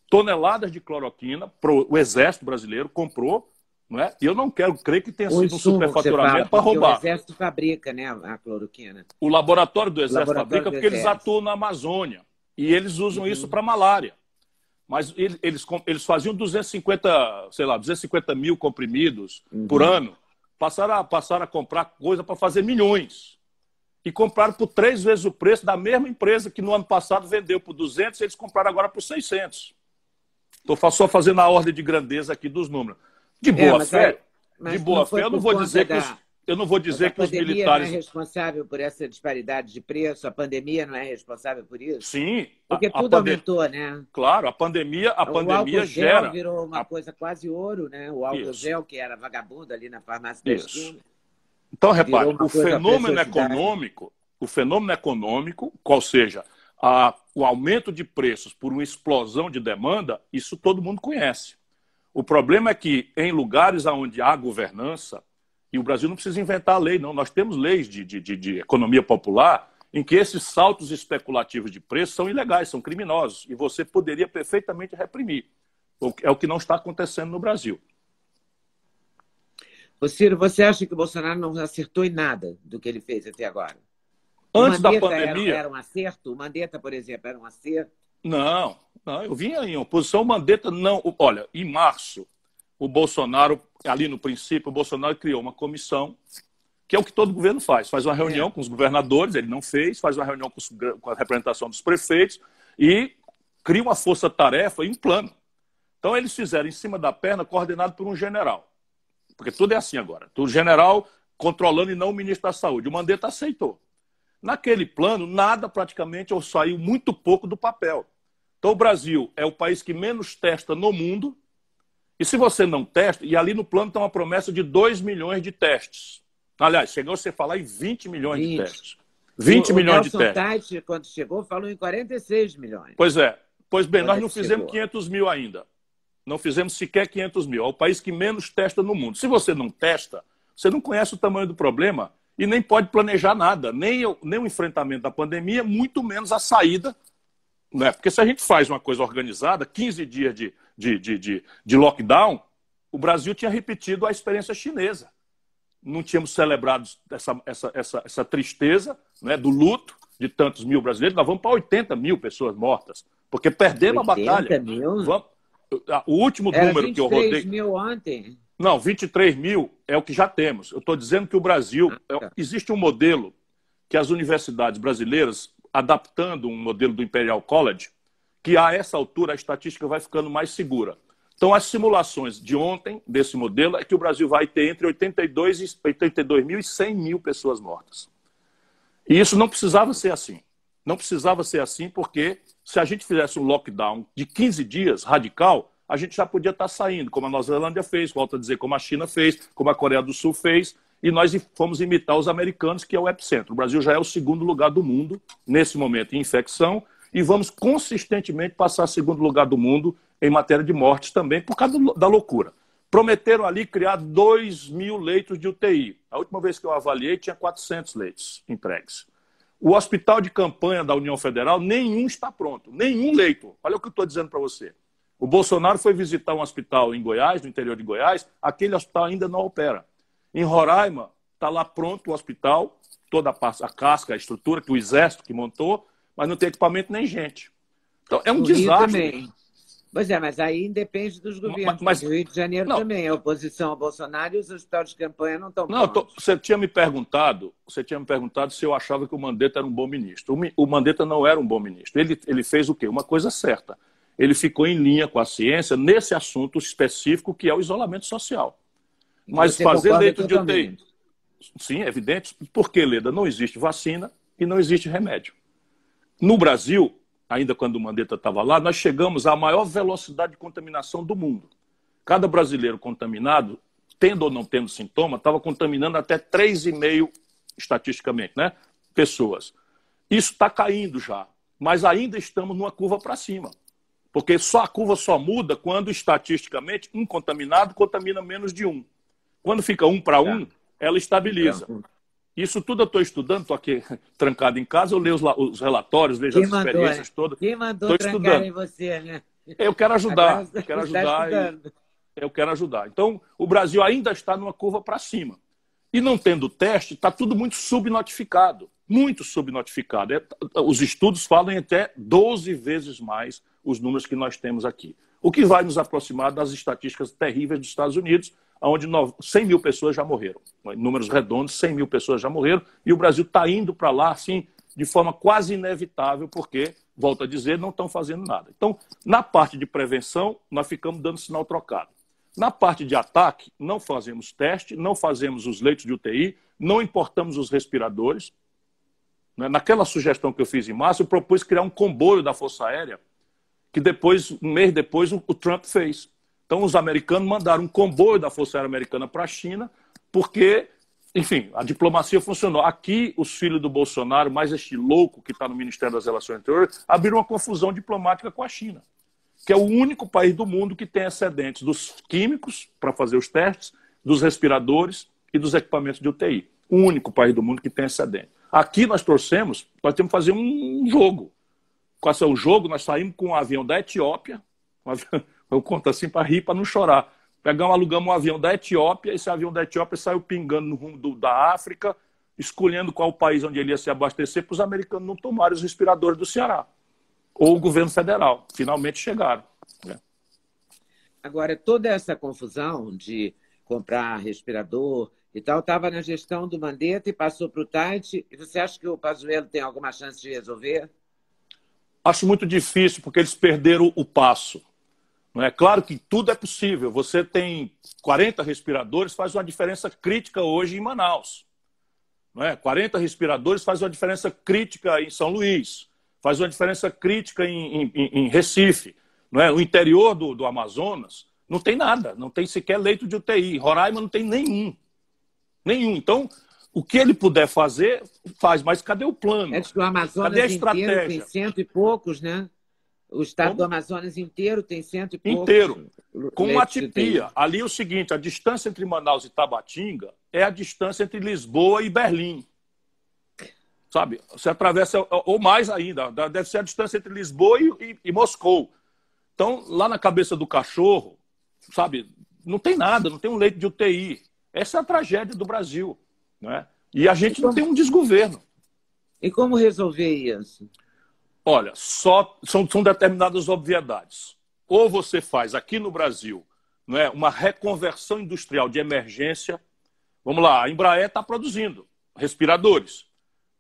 toneladas de cloroquina, o Exército brasileiro comprou Não é? E eu não quero crer que tenha O sido um insumo que você superfaturamento fala, para porque o roubar. Exército fabrica, né, a cloroquina. O laboratório do O Exército laboratório fabrica do porque eles Exército. atuam na Amazônia. E eles usam isso para malária. Mas eles faziam 250, sei lá, 250 mil comprimidos por ano. Passaram a comprar coisa para fazer milhões. E compraram por 3 vezes o preço da mesma empresa que no ano passado vendeu por 200, eles compraram agora por 600. Estou só fazendo a ordem de grandeza aqui dos números. De boa fé, eu não vou dizer que os pandemia militares... não é responsável por essa disparidade de preço? A pandemia não é responsável por isso? Sim. Porque tudo aumentou, né? Claro, a pandemia O álcool gera... gel virou uma coisa quase ouro, né? O álcool gel, que era vagabundo ali na farmácia da esquina. Então, repare, o fenômeno econômico, qual seja, o aumento de preços por uma explosão de demanda, isso todo mundo conhece. O problema é que em lugares onde há governança, e o Brasil não precisa inventar a lei, não, nós temos leis de economia popular em que esses saltos especulativos de preço são ilegais, são criminosos, e você poderia perfeitamente reprimir. É o que não está acontecendo no Brasil. Ô Ciro, você acha que o Bolsonaro não acertou em nada do que ele fez até agora? Antes da pandemia... Era um acerto? O Mandetta, por exemplo, era um acerto? Não, eu vinha em oposição. O Mandetta não... Olha, em março, o Bolsonaro, ali no princípio, o Bolsonaro criou uma comissão, que é o que todo governo faz. Faz uma reunião com os governadores, ele não fez, faz uma reunião com a representação dos prefeitos e cria uma força-tarefa e um plano. Então, eles fizeram em cima da perna, coordenado por um general. Porque tudo é assim agora. O general controlando e não o ministro da Saúde. O Mandetta aceitou. Naquele plano, nada praticamente, ou saiu muito pouco do papel. Então, o Brasil é o país que menos testa no mundo. E se você não testa, e ali no plano tem uma promessa de 2 milhões de testes. Aliás, chegou a você falar em 20 milhões de testes. 20 milhões de testes. O Nelson Tait, quando chegou, falou em 46 milhões. Pois é. Pois bem, nós não fizemos 500 mil ainda. Não fizemos sequer 500 mil. É o país que menos testa no mundo. Se você não testa, você não conhece o tamanho do problema e nem pode planejar nada, nem o enfrentamento da pandemia, muito menos a saída. Né? Porque se a gente faz uma coisa organizada, 15 dias de lockdown, o Brasil tinha repetido a experiência chinesa. Não tínhamos celebrado essa tristeza, né, do luto de tantos mil brasileiros. Nós vamos para 80 mil pessoas mortas, porque perdemos a batalha. 80 mil? O último número que eu rodei... 23 mil ontem. Não, 23 mil é o que já temos. Eu estou dizendo que o Brasil... Existe um modelo que as universidades brasileiras, adaptando um modelo do Imperial College, que a essa altura a estatística vai ficando mais segura. Então, as simulações de ontem, desse modelo, é que o Brasil vai ter entre 82 mil e 100 mil pessoas mortas. E isso não precisava ser assim. Não precisava ser assim porque... Se a gente fizesse um lockdown de 15 dias radical, a gente já podia estar saindo, como a Nova Zelândia fez, volto a dizer, como a China fez, como a Coreia do Sul fez, e nós fomos imitar os americanos, que é o epicentro. O Brasil já é o 2º lugar do mundo, nesse momento, em infecção, e vamos consistentemente passar a 2º lugar do mundo em matéria de mortes também, por causa da loucura. Prometeram ali criar 2 mil leitos de UTI. A última vez que eu avaliei, tinha 400 leitos entregues. O hospital de campanha da União Federal, nenhum está pronto, nenhum leito. Olha o que eu estou dizendo para você. O Bolsonaro foi visitar um hospital em Goiás, no interior de Goiás, aquele hospital ainda não opera. Em Roraima, está lá pronto o hospital, toda a casca, a estrutura, que o Exército que montou, mas não tem equipamento nem gente. Então, é um desastre. Também. Pois é, mas aí independe dos governos. Mas o Rio de Janeiro também, a oposição ao Bolsonaro e os hospitais de campanha não estão prontos. Você tinha me perguntado se eu achava que o Mandetta era um bom ministro. O Mandetta não era um bom ministro. Ele fez o quê? Uma coisa certa. Ele ficou em linha com a ciência nesse assunto específico que é o isolamento social. Mas você fazer leito totalmente. de UTI... Sim, é evidente. Porque, Leda, não existe vacina e não existe remédio. No Brasil... Ainda quando o Mandetta estava lá, nós chegamos à maior velocidade de contaminação do mundo. Cada brasileiro contaminado, tendo ou não tendo sintoma, estava contaminando até 3,5, estatisticamente, né, pessoas. Isso está caindo já, mas ainda estamos numa curva para cima. Porque a curva só muda quando, estatisticamente, um contaminado contamina menos de um. Quando fica 1 para 1, ela estabiliza. Isso tudo eu estou estudando, estou aqui trancado em casa, eu leio os relatórios, vejo as experiências todas. Quem mandou trancar em você, né? Eu quero ajudar, Agora, eu quero ajudar. Então, o Brasil ainda está numa curva para cima. E não tendo teste, está tudo muito subnotificado. Muito subnotificado. Os estudos falam em até 12 vezes mais os números que nós temos aqui. O que vai nos aproximar das estatísticas terríveis dos Estados Unidos, onde 100 mil pessoas já morreram. Em números redondos, 100 mil pessoas já morreram. E o Brasil está indo para lá, assim, de forma quase inevitável, porque, volto a dizer, não estão fazendo nada. Então, na parte de prevenção, nós ficamos dando sinal trocado. Na parte de ataque, não fazemos teste, não fazemos os leitos de UTI, não importamos os respiradores. Naquela sugestão que eu fiz em março, eu propus criar um comboio da Força Aérea, que depois, um mês depois, o Trump fez. Então, os americanos mandaram um comboio da Força Aérea Americana para a China, porque, enfim, a diplomacia funcionou. Aqui, os filhos do Bolsonaro, mais este louco que está no Ministério das Relações Exteriores, abriram uma confusão diplomática com a China, que é o único país do mundo que tem excedentes dos químicos para fazer os testes, dos respiradores e dos equipamentos de UTI. O único país do mundo que tem excedente. Aqui nós trouxemos, nós temos que fazer um jogo. Qual é o jogo? Nós saímos com um avião da Etiópia, eu conto assim para rir, para não chorar. Alugamos um avião da Etiópia, esse avião da Etiópia saiu pingando no rumo da África, escolhendo qual país onde ele ia se abastecer, para os americanos não tomarem os respiradores do Ceará. Ou o governo federal. Finalmente chegaram. Agora, toda essa confusão de comprar respirador e tal estava na gestão do Mandetta e passou para o Tite. E você acha que o Pazuello tem alguma chance de resolver? Acho muito difícil, porque eles perderam o passo. Não é claro que tudo é possível. Você tem 40 respiradores, faz uma diferença crítica hoje em Manaus. Não é? 40 respiradores faz uma diferença crítica em São Luís. Faz uma diferença crítica em Recife. Não é? O interior do Amazonas não tem nada, não tem sequer leito de UTI. Roraima não tem nenhum. Então, o que ele puder fazer, faz. Mas cadê o plano? É que o Amazonas cadê a inteiro estratégia? Tem 100 e poucos, né? O estado do Amazonas inteiro tem 100 e poucos. Inteiro. Com uma atipia. Ali é o seguinte, a distância entre Manaus e Tabatinga é a distância entre Lisboa e Berlim. Sabe? Você atravessa, ou mais ainda, deve ser a distância entre Lisboa e Moscou. Então, lá na cabeça do cachorro, sabe, não tem nada, não tem um leito de UTI. Essa é a tragédia do Brasil. Não é? E a gente não tem um desgoverno. E como resolver isso? Olha, são determinadas obviedades. Ou você faz aqui no Brasil, não é, uma reconversão industrial de emergência. Vamos lá, a Embraer está produzindo respiradores.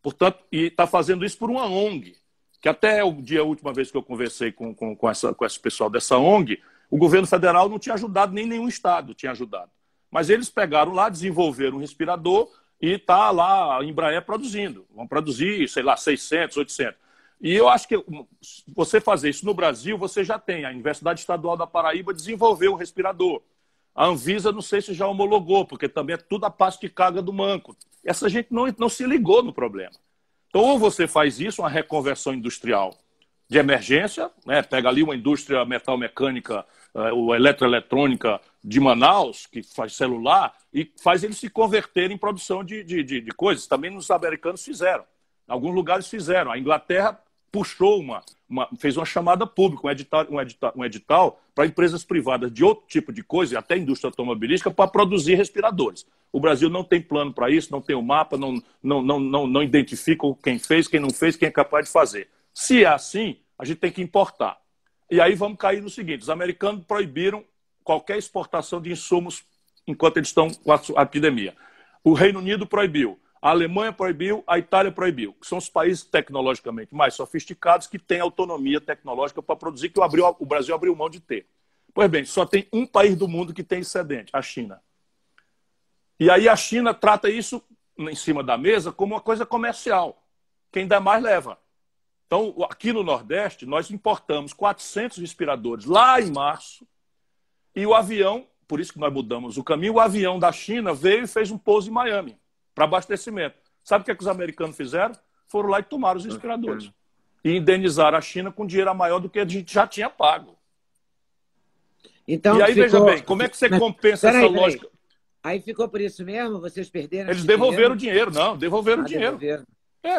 Portanto, e está fazendo isso por uma ONG, que até a última vez que eu conversei com esse pessoal dessa ONG, o governo federal não tinha ajudado, nem nenhum estado tinha ajudado. Mas eles pegaram lá, desenvolveram um respirador e está lá a Embraer produzindo. Vão produzir, sei lá, 600, 800. E eu acho que você fazer isso no Brasil, você já tem. A Universidade Estadual da Paraíba desenvolveu o respirador. A Anvisa, não sei se já homologou, porque também é tudo a passo de carga do manco. Essa gente não se ligou no problema. Então, ou você faz isso, uma reconversão industrial de emergência, né? Pega ali uma indústria metalmecânica ou eletroeletrônica de Manaus, que faz celular, e faz eles se converterem em produção de coisas. Também os americanos fizeram. Alguns lugares fizeram. A Inglaterra puxou fez uma chamada pública, um edital para empresas privadas de outro tipo de coisa, até indústria automobilística, para produzir respiradores. O Brasil não tem plano para isso, não tem o mapa, não identifica quem fez, quem não fez, quem é capaz de fazer. Se é assim, a gente tem que importar. E aí vamos cair no seguinte, os americanos proibiram qualquer exportação de insumos enquanto eles estão com a epidemia. O Reino Unido proibiu. A Alemanha proibiu, a Itália proibiu, que são os países tecnologicamente mais sofisticados que têm autonomia tecnológica para produzir, que o Brasil abriu mão de ter. Pois bem, só tem um país do mundo que tem excedente, a China. E aí a China trata isso em cima da mesa como uma coisa comercial. Quem dá mais leva. Então, aqui no Nordeste, nós importamos 400 respiradores lá em março e o avião, por isso que nós mudamos o caminho, o avião da China veio e fez um pouso em Miami para abastecimento. Sabe o que os americanos fizeram? Foram lá e tomaram os respiradores. E indenizaram a China com dinheiro maior do que a gente já tinha pago. Então, e aí, veja bem, como é que você compensa essa lógica? Aí ficou por isso mesmo? Vocês perderam Eles devolveram o dinheiro, não, devolveram o dinheiro. Devolveram.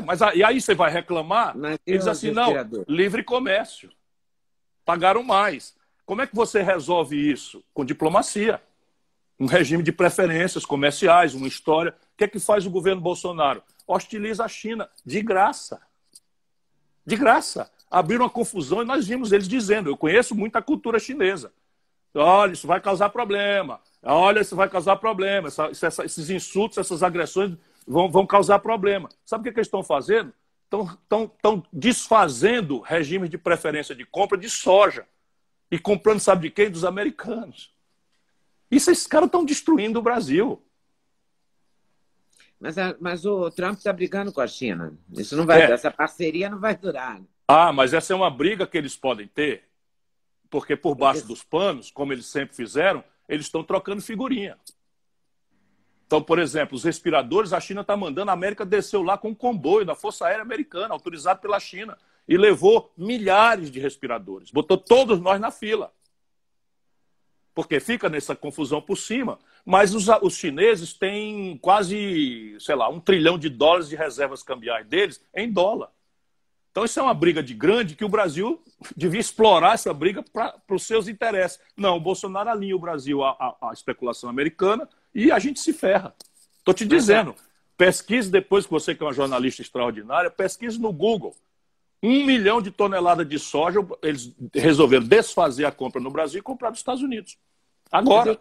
Mas e aí você vai reclamar? Eles dizem assim, não, livre comércio. Pagaram mais. Como é que você resolve isso? Com diplomacia. Um regime de preferências comerciais, uma história. O que é que faz o governo Bolsonaro? Hostiliza a China de graça. De graça. Abriram uma confusão e nós vimos eles dizendo, eu conheço muito a cultura chinesa. Olha, isso vai causar problema. Olha, isso vai causar problema. Esses insultos, essas agressões vão causar problema. Sabe o que eles estão fazendo? Estão desfazendo regimes de preferência de compra de soja. E comprando, sabe de quem? Dos americanos. Isso, esses caras estão destruindo o Brasil. Mas o Trump está brigando com a China. Isso não vai, essa parceria não vai durar. Ah, mas essa é uma briga que eles podem ter, porque por baixo dos panos, como eles sempre fizeram, eles estão trocando figurinha. Então, por exemplo, os respiradores, a China está mandando, a América desceu lá com um comboio da Força Aérea Americana, autorizado pela China, e levou milhares de respiradores, botou todos nós na fila. Porque fica nessa confusão por cima, mas os chineses têm quase, sei lá, $1 trilhão de reservas cambiais deles em dólar. Então isso é uma briga de grande que o Brasil devia explorar essa briga para os seus interesses. Não, o Bolsonaro alinha o Brasil à especulação americana e a gente se ferra. Estou te dizendo, pesquise depois, que você que é uma jornalista extraordinária, pesquise no Google. 1 milhão de toneladas de soja, eles resolveram desfazer a compra no Brasil e comprar dos Estados Unidos. Agora. Eu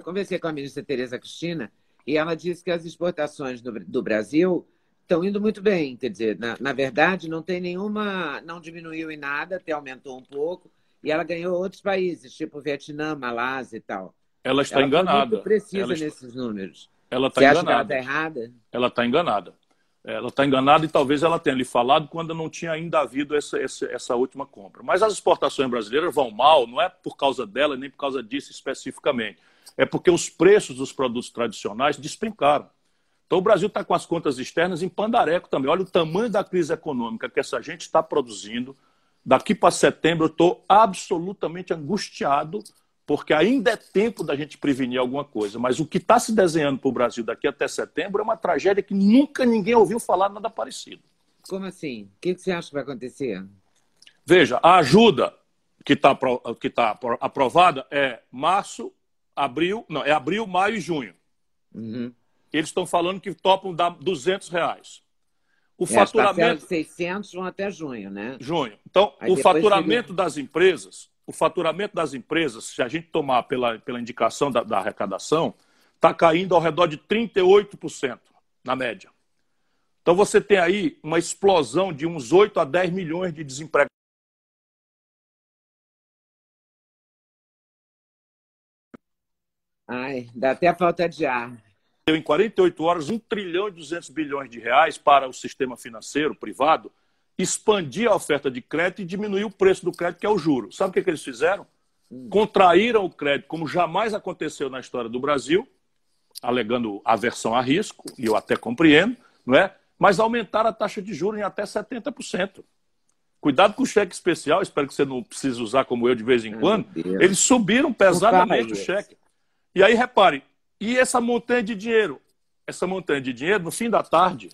conversei com a ministra Tereza Cristina e ela disse que as exportações do Brasil estão indo muito bem. Quer dizer, na verdade, não tem nenhuma. Não diminuiu em nada, até aumentou um pouco. E ela ganhou outros países, tipo Vietnã, Malásia e tal. Ela está enganada. Ela muito precisa nesses números. Ela está enganada. Você acha que ela está errada? Ela está enganada. Ela está enganada e talvez ela tenha lhe falado quando não tinha ainda havido essa última compra. Mas as exportações brasileiras vão mal, não é por causa dela, nem por causa disso especificamente. É porque os preços dos produtos tradicionais despencaram. Então o Brasil está com as contas externas em pandareco também. Olha o tamanho da crise econômica que essa gente está produzindo. Daqui para setembro eu estou absolutamente angustiado, porque ainda é tempo da gente prevenir alguma coisa. Mas o que está se desenhando para o Brasil daqui até setembro é uma tragédia que nunca ninguém ouviu falar nada parecido. Como assim? O que você acha que vai acontecer? Veja, a ajuda que está aprovada é abril, maio e junho. Uhum. Eles estão falando que topam dar R$200. O faturamento... As 600 vão até junho, né? Junho. Então, o faturamento das empresas... O faturamento das empresas, se a gente tomar pela indicação da arrecadação, está caindo ao redor de 38%, na média. Então você tem aí uma explosão de uns 8 a 10 milhões de desempregados. Ai, dá até falta de ar. Em 48 horas, 1 trilhão e 200 bilhões de reais para o sistema financeiro privado, expandir a oferta de crédito e diminuir o preço do crédito, que é o juro. Sabe o que eles fizeram? Contraíram o crédito, como jamais aconteceu na história do Brasil, alegando aversão a risco, e eu até compreendo, não é? Mas aumentaram a taxa de juros em até 70%. Cuidado com o cheque especial, espero que você não precise usar como eu de vez em quando. Eles subiram pesadamente o cheque. E aí, repare, e essa montanha de dinheiro? Essa montanha de dinheiro, no fim da tarde,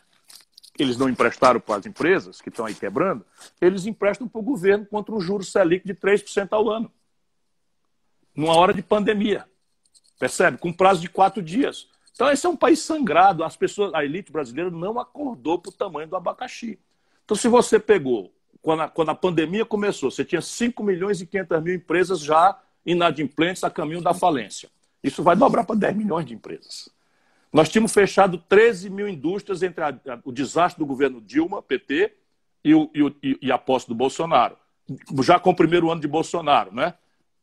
eles não emprestaram para as empresas, que estão aí quebrando, eles emprestam para o governo contra um juro Selic de 3% ao ano. Numa hora de pandemia. Percebe? Com prazo de 4 dias. Então, esse é um país sangrado. A elite brasileira não acordou para o tamanho do abacaxi. Então, se você pegou, quando a pandemia começou, você tinha 5 milhões e 500 mil empresas já inadimplentes a caminho da falência. Isso vai dobrar para 10 milhões de empresas. Nós tínhamos fechado 13 mil indústrias entre o desastre do governo Dilma, PT, e a posse do Bolsonaro. Já com o primeiro ano de Bolsonaro, né?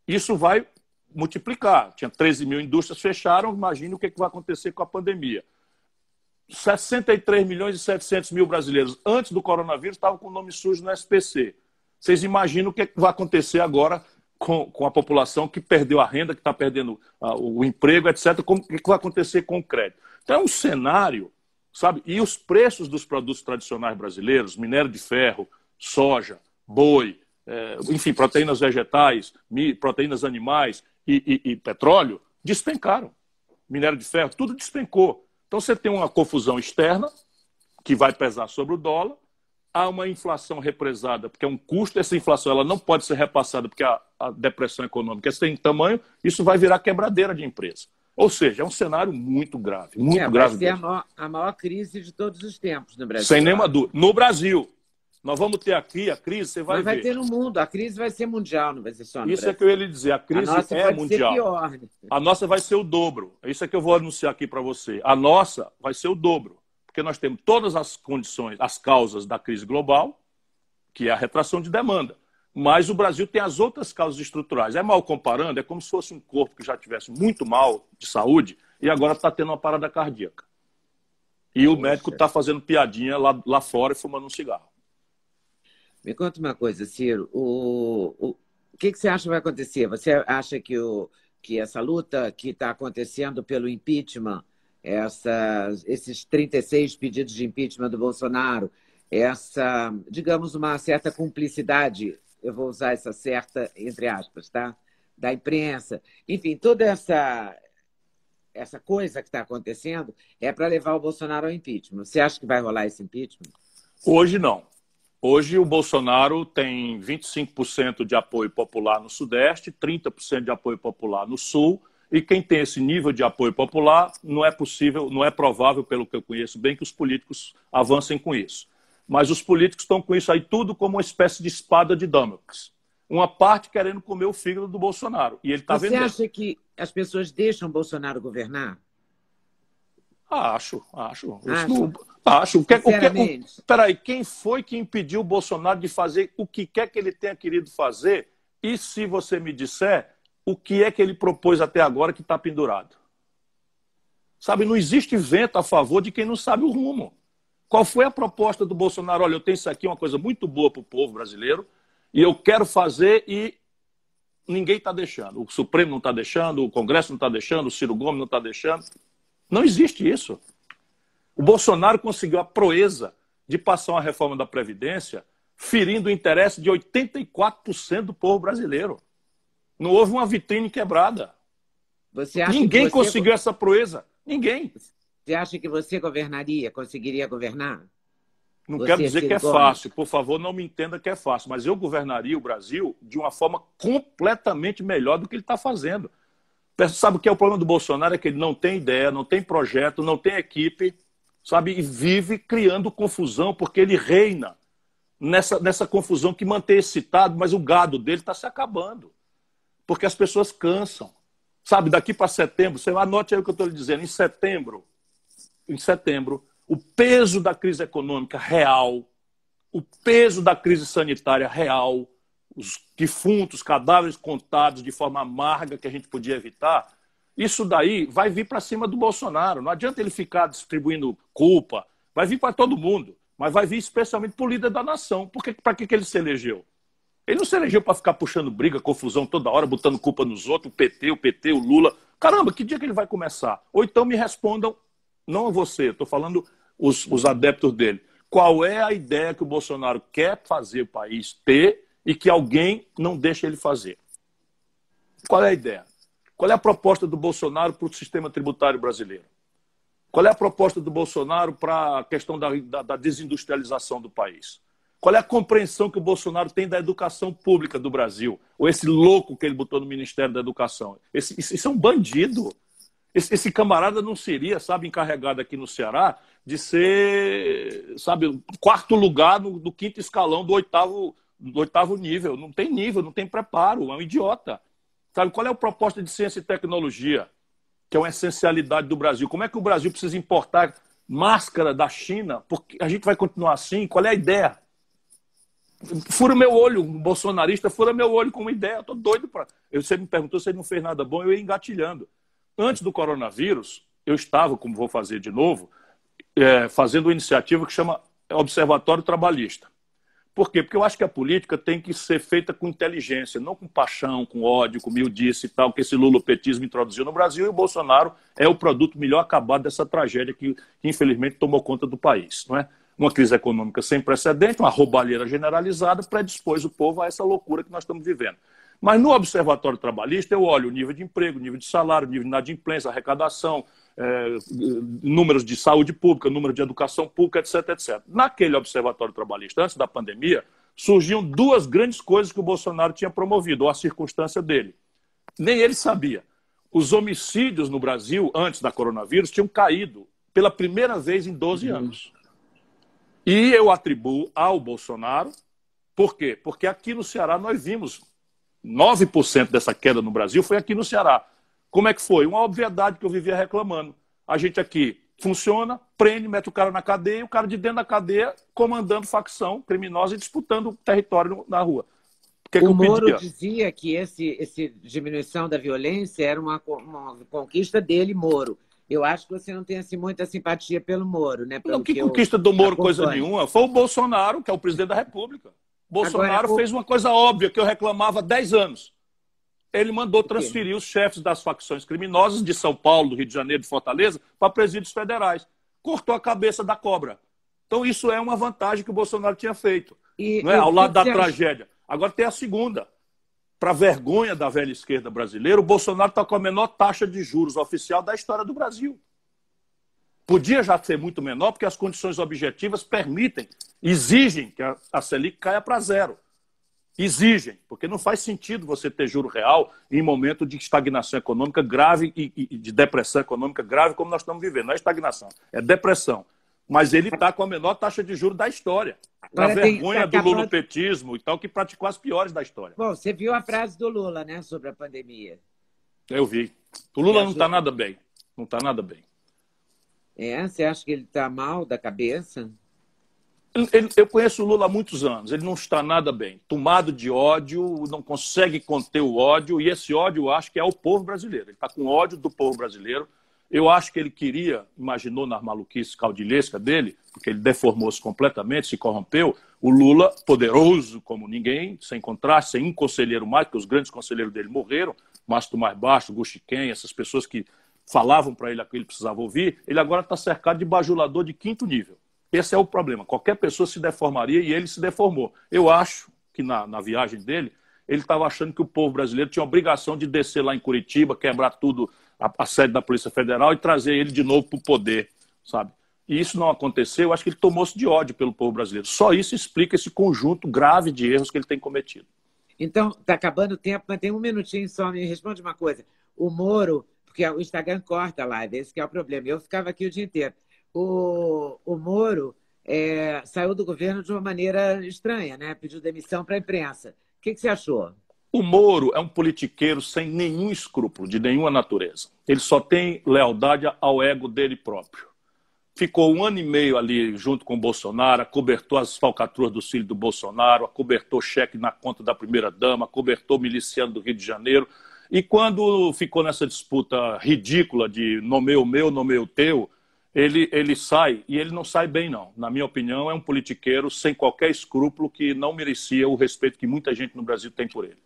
Isso vai multiplicar. Tinha 13 mil indústrias fecharam, imagine o que vai acontecer com a pandemia. 63 milhões e 700 mil brasileiros, antes do coronavírus, estavam com o nome sujo no SPC. Vocês imaginam o que vai acontecer agora com a população que perdeu a renda, que está perdendo o emprego, etc. O que vai acontecer com o crédito? Então é um cenário, sabe? E os preços dos produtos tradicionais brasileiros, minério de ferro, soja, boi, enfim, proteínas vegetais, proteínas animais e petróleo, despencaram. Minério de ferro, tudo despencou. Então você tem uma confusão externa que vai pesar sobre o dólar, há uma inflação represada, porque é um custo, essa inflação ela não pode ser repassada, porque a depressão econômica sem tamanho, isso vai virar quebradeira de empresa. Ou seja, é um cenário muito grave, muito grave. Vai ser a maior crise de todos os tempos no Brasil. Sem nenhuma dúvida. No Brasil, nós vamos ter aqui a crise, você vai ver. Mas vai ter no mundo, a crise vai ser mundial, não vai ser só no Isso Brasil. É que eu ia lhe dizer, a crise é mundial. Ser pior, né? A nossa vai ser o dobro. Isso é que eu vou anunciar aqui para você. A nossa vai ser o dobro, porque nós temos todas as condições, as causas da crise global, que é a retração de demanda. Mas o Brasil tem as outras causas estruturais. É mal comparando, é como se fosse um corpo que já tivesse muito mal de saúde e agora está tendo uma parada cardíaca. E o médico está fazendo piadinha lá fora e fumando um cigarro. Me conta uma coisa, Ciro. O que você acha que vai acontecer? Você acha que essa luta que está acontecendo pelo impeachment, esses 36 pedidos de impeachment do Bolsonaro, digamos, uma certa cumplicidade, eu vou usar essa certa, entre aspas, tá? Da imprensa, enfim, toda essa coisa que está acontecendo é para levar o Bolsonaro ao impeachment. Você acha que vai rolar esse impeachment? Hoje não. Hoje o Bolsonaro tem 25% de apoio popular no Sudeste, 30% de apoio popular no Sul, e quem tem esse nível de apoio popular não é possível, não é provável, pelo que eu conheço bem, que os políticos avancem com isso. Mas os políticos estão com isso aí tudo como uma espécie de espada de Damocles. Uma parte querendo comer o fígado do Bolsonaro. E ele está vendendo. Você acha que as pessoas deixam Bolsonaro governar? Acho. Peraí, quem foi que impediu o Bolsonaro de fazer o que quer que ele tenha querido fazer? E se você me disser, o que é que ele propôs até agora que está pendurado? Sabe, não existe vento a favor de quem não sabe o rumo. Qual foi a proposta do Bolsonaro? Olha, eu tenho isso aqui, uma coisa muito boa para o povo brasileiro, e eu quero fazer e ninguém está deixando. O Supremo não está deixando, o Congresso não está deixando, o Ciro Gomes não está deixando. Não existe isso. O Bolsonaro conseguiu a proeza de passar uma reforma da Previdência ferindo o interesse de 84% do povo brasileiro. Não houve uma vitrine quebrada. Ninguém conseguiu essa proeza. Ninguém. Você acha que você conseguiria governar? Não quero dizer que é fácil. Por favor, não me entenda que é fácil. Mas eu governaria o Brasil de uma forma completamente melhor do que ele está fazendo. Sabe o que é o problema do Bolsonaro? É que ele não tem ideia, não tem projeto, não tem equipe, sabe? E vive criando confusão, porque ele reina nessa confusão que mantém excitado, mas o gado dele está se acabando. Porque as pessoas cansam. Sabe, daqui para setembro, você anote aí o que eu estou lhe dizendo, em setembro, o peso da crise econômica real, o peso da crise sanitária real, os defuntos, cadáveres contados de forma amarga que a gente podia evitar, isso daí vai vir para cima do Bolsonaro. Não adianta ele ficar distribuindo culpa, vai vir para todo mundo, mas vai vir especialmente para o líder da nação. Para que ele se elegeu? Ele não se elegeu para ficar puxando briga, confusão toda hora, botando culpa nos outros, o PT, o Lula. Caramba, que dia que ele vai começar? Ou então me respondam, não a você, estou falando os adeptos dele. Qual é a ideia que o Bolsonaro quer fazer o país ter e que alguém não deixa ele fazer? Qual é a ideia? Qual é a proposta do Bolsonaro para o sistema tributário brasileiro? Qual é a proposta do Bolsonaro para a questão da desindustrialização do país? Qual é a compreensão que o Bolsonaro tem da educação pública do Brasil? Ou esse louco que ele botou no Ministério da Educação? Isso é um bandido. Esse camarada não seria, sabe, encarregado aqui no Ceará de ser, sabe, quarto lugar do quinto escalão do oitavo nível. Não tem preparo, é um idiota. Sabe, qual é a proposta de ciência e tecnologia, que é uma essencialidade do Brasil? Como é que o Brasil precisa importar máscara da China? Porque a gente vai continuar assim? Qual é a ideia? Fura meu olho, um bolsonarista fura meu olho com uma ideia. Eu estou doido para... Você me perguntou se ele não fez nada bom, eu ia engatilhando. Antes do coronavírus, eu estava, como vou fazer de novo, fazendo uma iniciativa que chama Observatório Trabalhista. Por quê? Porque eu acho que a política tem que ser feita com inteligência, não com paixão, com ódio, com miudice e tal, que esse lulopetismo introduziu no Brasil, e o Bolsonaro é o produto melhor acabado dessa tragédia que infelizmente tomou conta do país, não é? Uma crise econômica sem precedente, uma roubalheira generalizada, predispôs o povo a essa loucura que nós estamos vivendo. Mas no Observatório Trabalhista eu olho o nível de emprego, nível de salário, nível de inadimplência, arrecadação, números de saúde pública, número de educação pública, etc, etc. Naquele Observatório Trabalhista, antes da pandemia, surgiam duas grandes coisas que o Bolsonaro tinha promovido, ou a circunstância dele. Nem ele sabia. Os homicídios no Brasil, antes da coronavírus, tinham caído pela primeira vez em 12 anos. E eu atribuo ao Bolsonaro. Por quê? Porque aqui no Ceará nós vimos 9% dessa queda no Brasil foi aqui no Ceará. Como é que foi? Uma obviedade que eu vivia reclamando. A gente aqui funciona, prende, mete o cara na cadeia, e o cara de dentro da cadeia comandando facção criminosa e disputando o território na rua. O Moro dizia que essa diminuição da violência era uma conquista dele, Moro. Eu acho que você não tem assim, muita simpatia pelo Moro, né? Não, que conquista do Moro, coisa nenhuma. Foi o Bolsonaro, que é o presidente da República. Bolsonaro fez uma coisa óbvia que eu reclamava há 10 anos. Ele mandou transferir os chefes das facções criminosas de São Paulo, do Rio de Janeiro, de Fortaleza, para presídios federais. Cortou a cabeça da cobra. Então isso é uma vantagem que o Bolsonaro tinha feito. Não é? Ao lado da tragédia. Agora tem a segunda. Para vergonha da velha esquerda brasileira, o Bolsonaro está com a menor taxa de juros oficial da história do Brasil. Podia já ser muito menor, porque as condições objetivas permitem, exigem que a Selic caia para zero. Exigem, porque não faz sentido você ter juro real em momento de estagnação econômica grave e de depressão econômica grave como nós estamos vivendo. Não é estagnação, é depressão. Mas ele está com a menor taxa de juros da história. A vergonha do lulopetismo e tal, que praticou as piores da história. Bom, você viu a frase do Lula, né, sobre a pandemia? Eu vi. O Lula não está nada bem. Não está nada bem. Você acha que ele está mal da cabeça? Eu conheço o Lula há muitos anos. Ele não está nada bem. Tomado de ódio, não consegue conter o ódio. E esse ódio, eu acho que é o povo brasileiro. Ele está com ódio do povo brasileiro. Eu acho que ele queria, imaginou na maluquice caudilhesca dele, porque ele deformou-se completamente, se corrompeu. O Lula, poderoso como ninguém, sem contraste, sem um conselheiro mais, porque os grandes conselheiros dele morreram, Márcio Tomás Baixo, Guxiquem, essas pessoas que falavam para ele aquilo que ele precisava ouvir, ele agora está cercado de bajulador de 5º nível. Esse é o problema. Qualquer pessoa se deformaria e ele se deformou. Eu acho que na viagem dele, ele estava achando que o povo brasileiro tinha a obrigação de descer lá em Curitiba, quebrar tudo, a sede da Polícia Federal e trazer ele de novo para o poder, sabe? E isso não aconteceu. Eu acho que ele tomou-se de ódio pelo povo brasileiro. Só isso explica esse conjunto grave de erros que ele tem cometido. Então, está acabando o tempo, mas tem um minutinho só. Me responde uma coisa. O Moro, porque o Instagram corta a live, esse que é o problema. Eu ficava aqui o dia inteiro. O Moro saiu do governo de uma maneira estranha, né? Pediu demissão para a imprensa. O que você achou? O Moro é um politiqueiro sem nenhum escrúpulo, de nenhuma natureza. Ele só tem lealdade ao ego dele próprio. Ficou 1 ano e meio ali junto com o Bolsonaro, acobertou as falcatruas do filho do Bolsonaro, acobertou cheque na conta da primeira-dama, acobertou miliciano do Rio de Janeiro. E quando ficou nessa disputa ridícula de nomeia o meu, nomeia o teu, ele sai, e ele não sai bem, não. Na minha opinião, é um politiqueiro sem qualquer escrúpulo que não merecia o respeito que muita gente no Brasil tem por ele.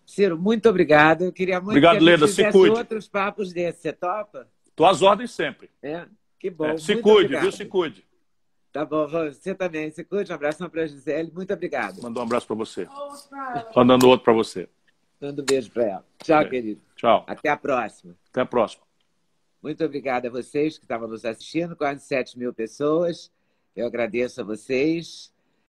Ciro, muito obrigado. Eu queria muito que a gente Leda, fizesse outros papos desses. Você topa? Tô às ordens sempre. Que bom. Se cuide, viu? Se cuide. Tá bom, você também. Se cuide. Um abraço para a Gisele. Muito obrigado. Mandou um abraço para você. Mandando outro para você. Manda um beijo para ela. Tchau, querido. Tchau. Até a próxima. Até a próxima. Muito obrigada a vocês que estavam nos assistindo, quase 7.000 pessoas. Eu agradeço a vocês.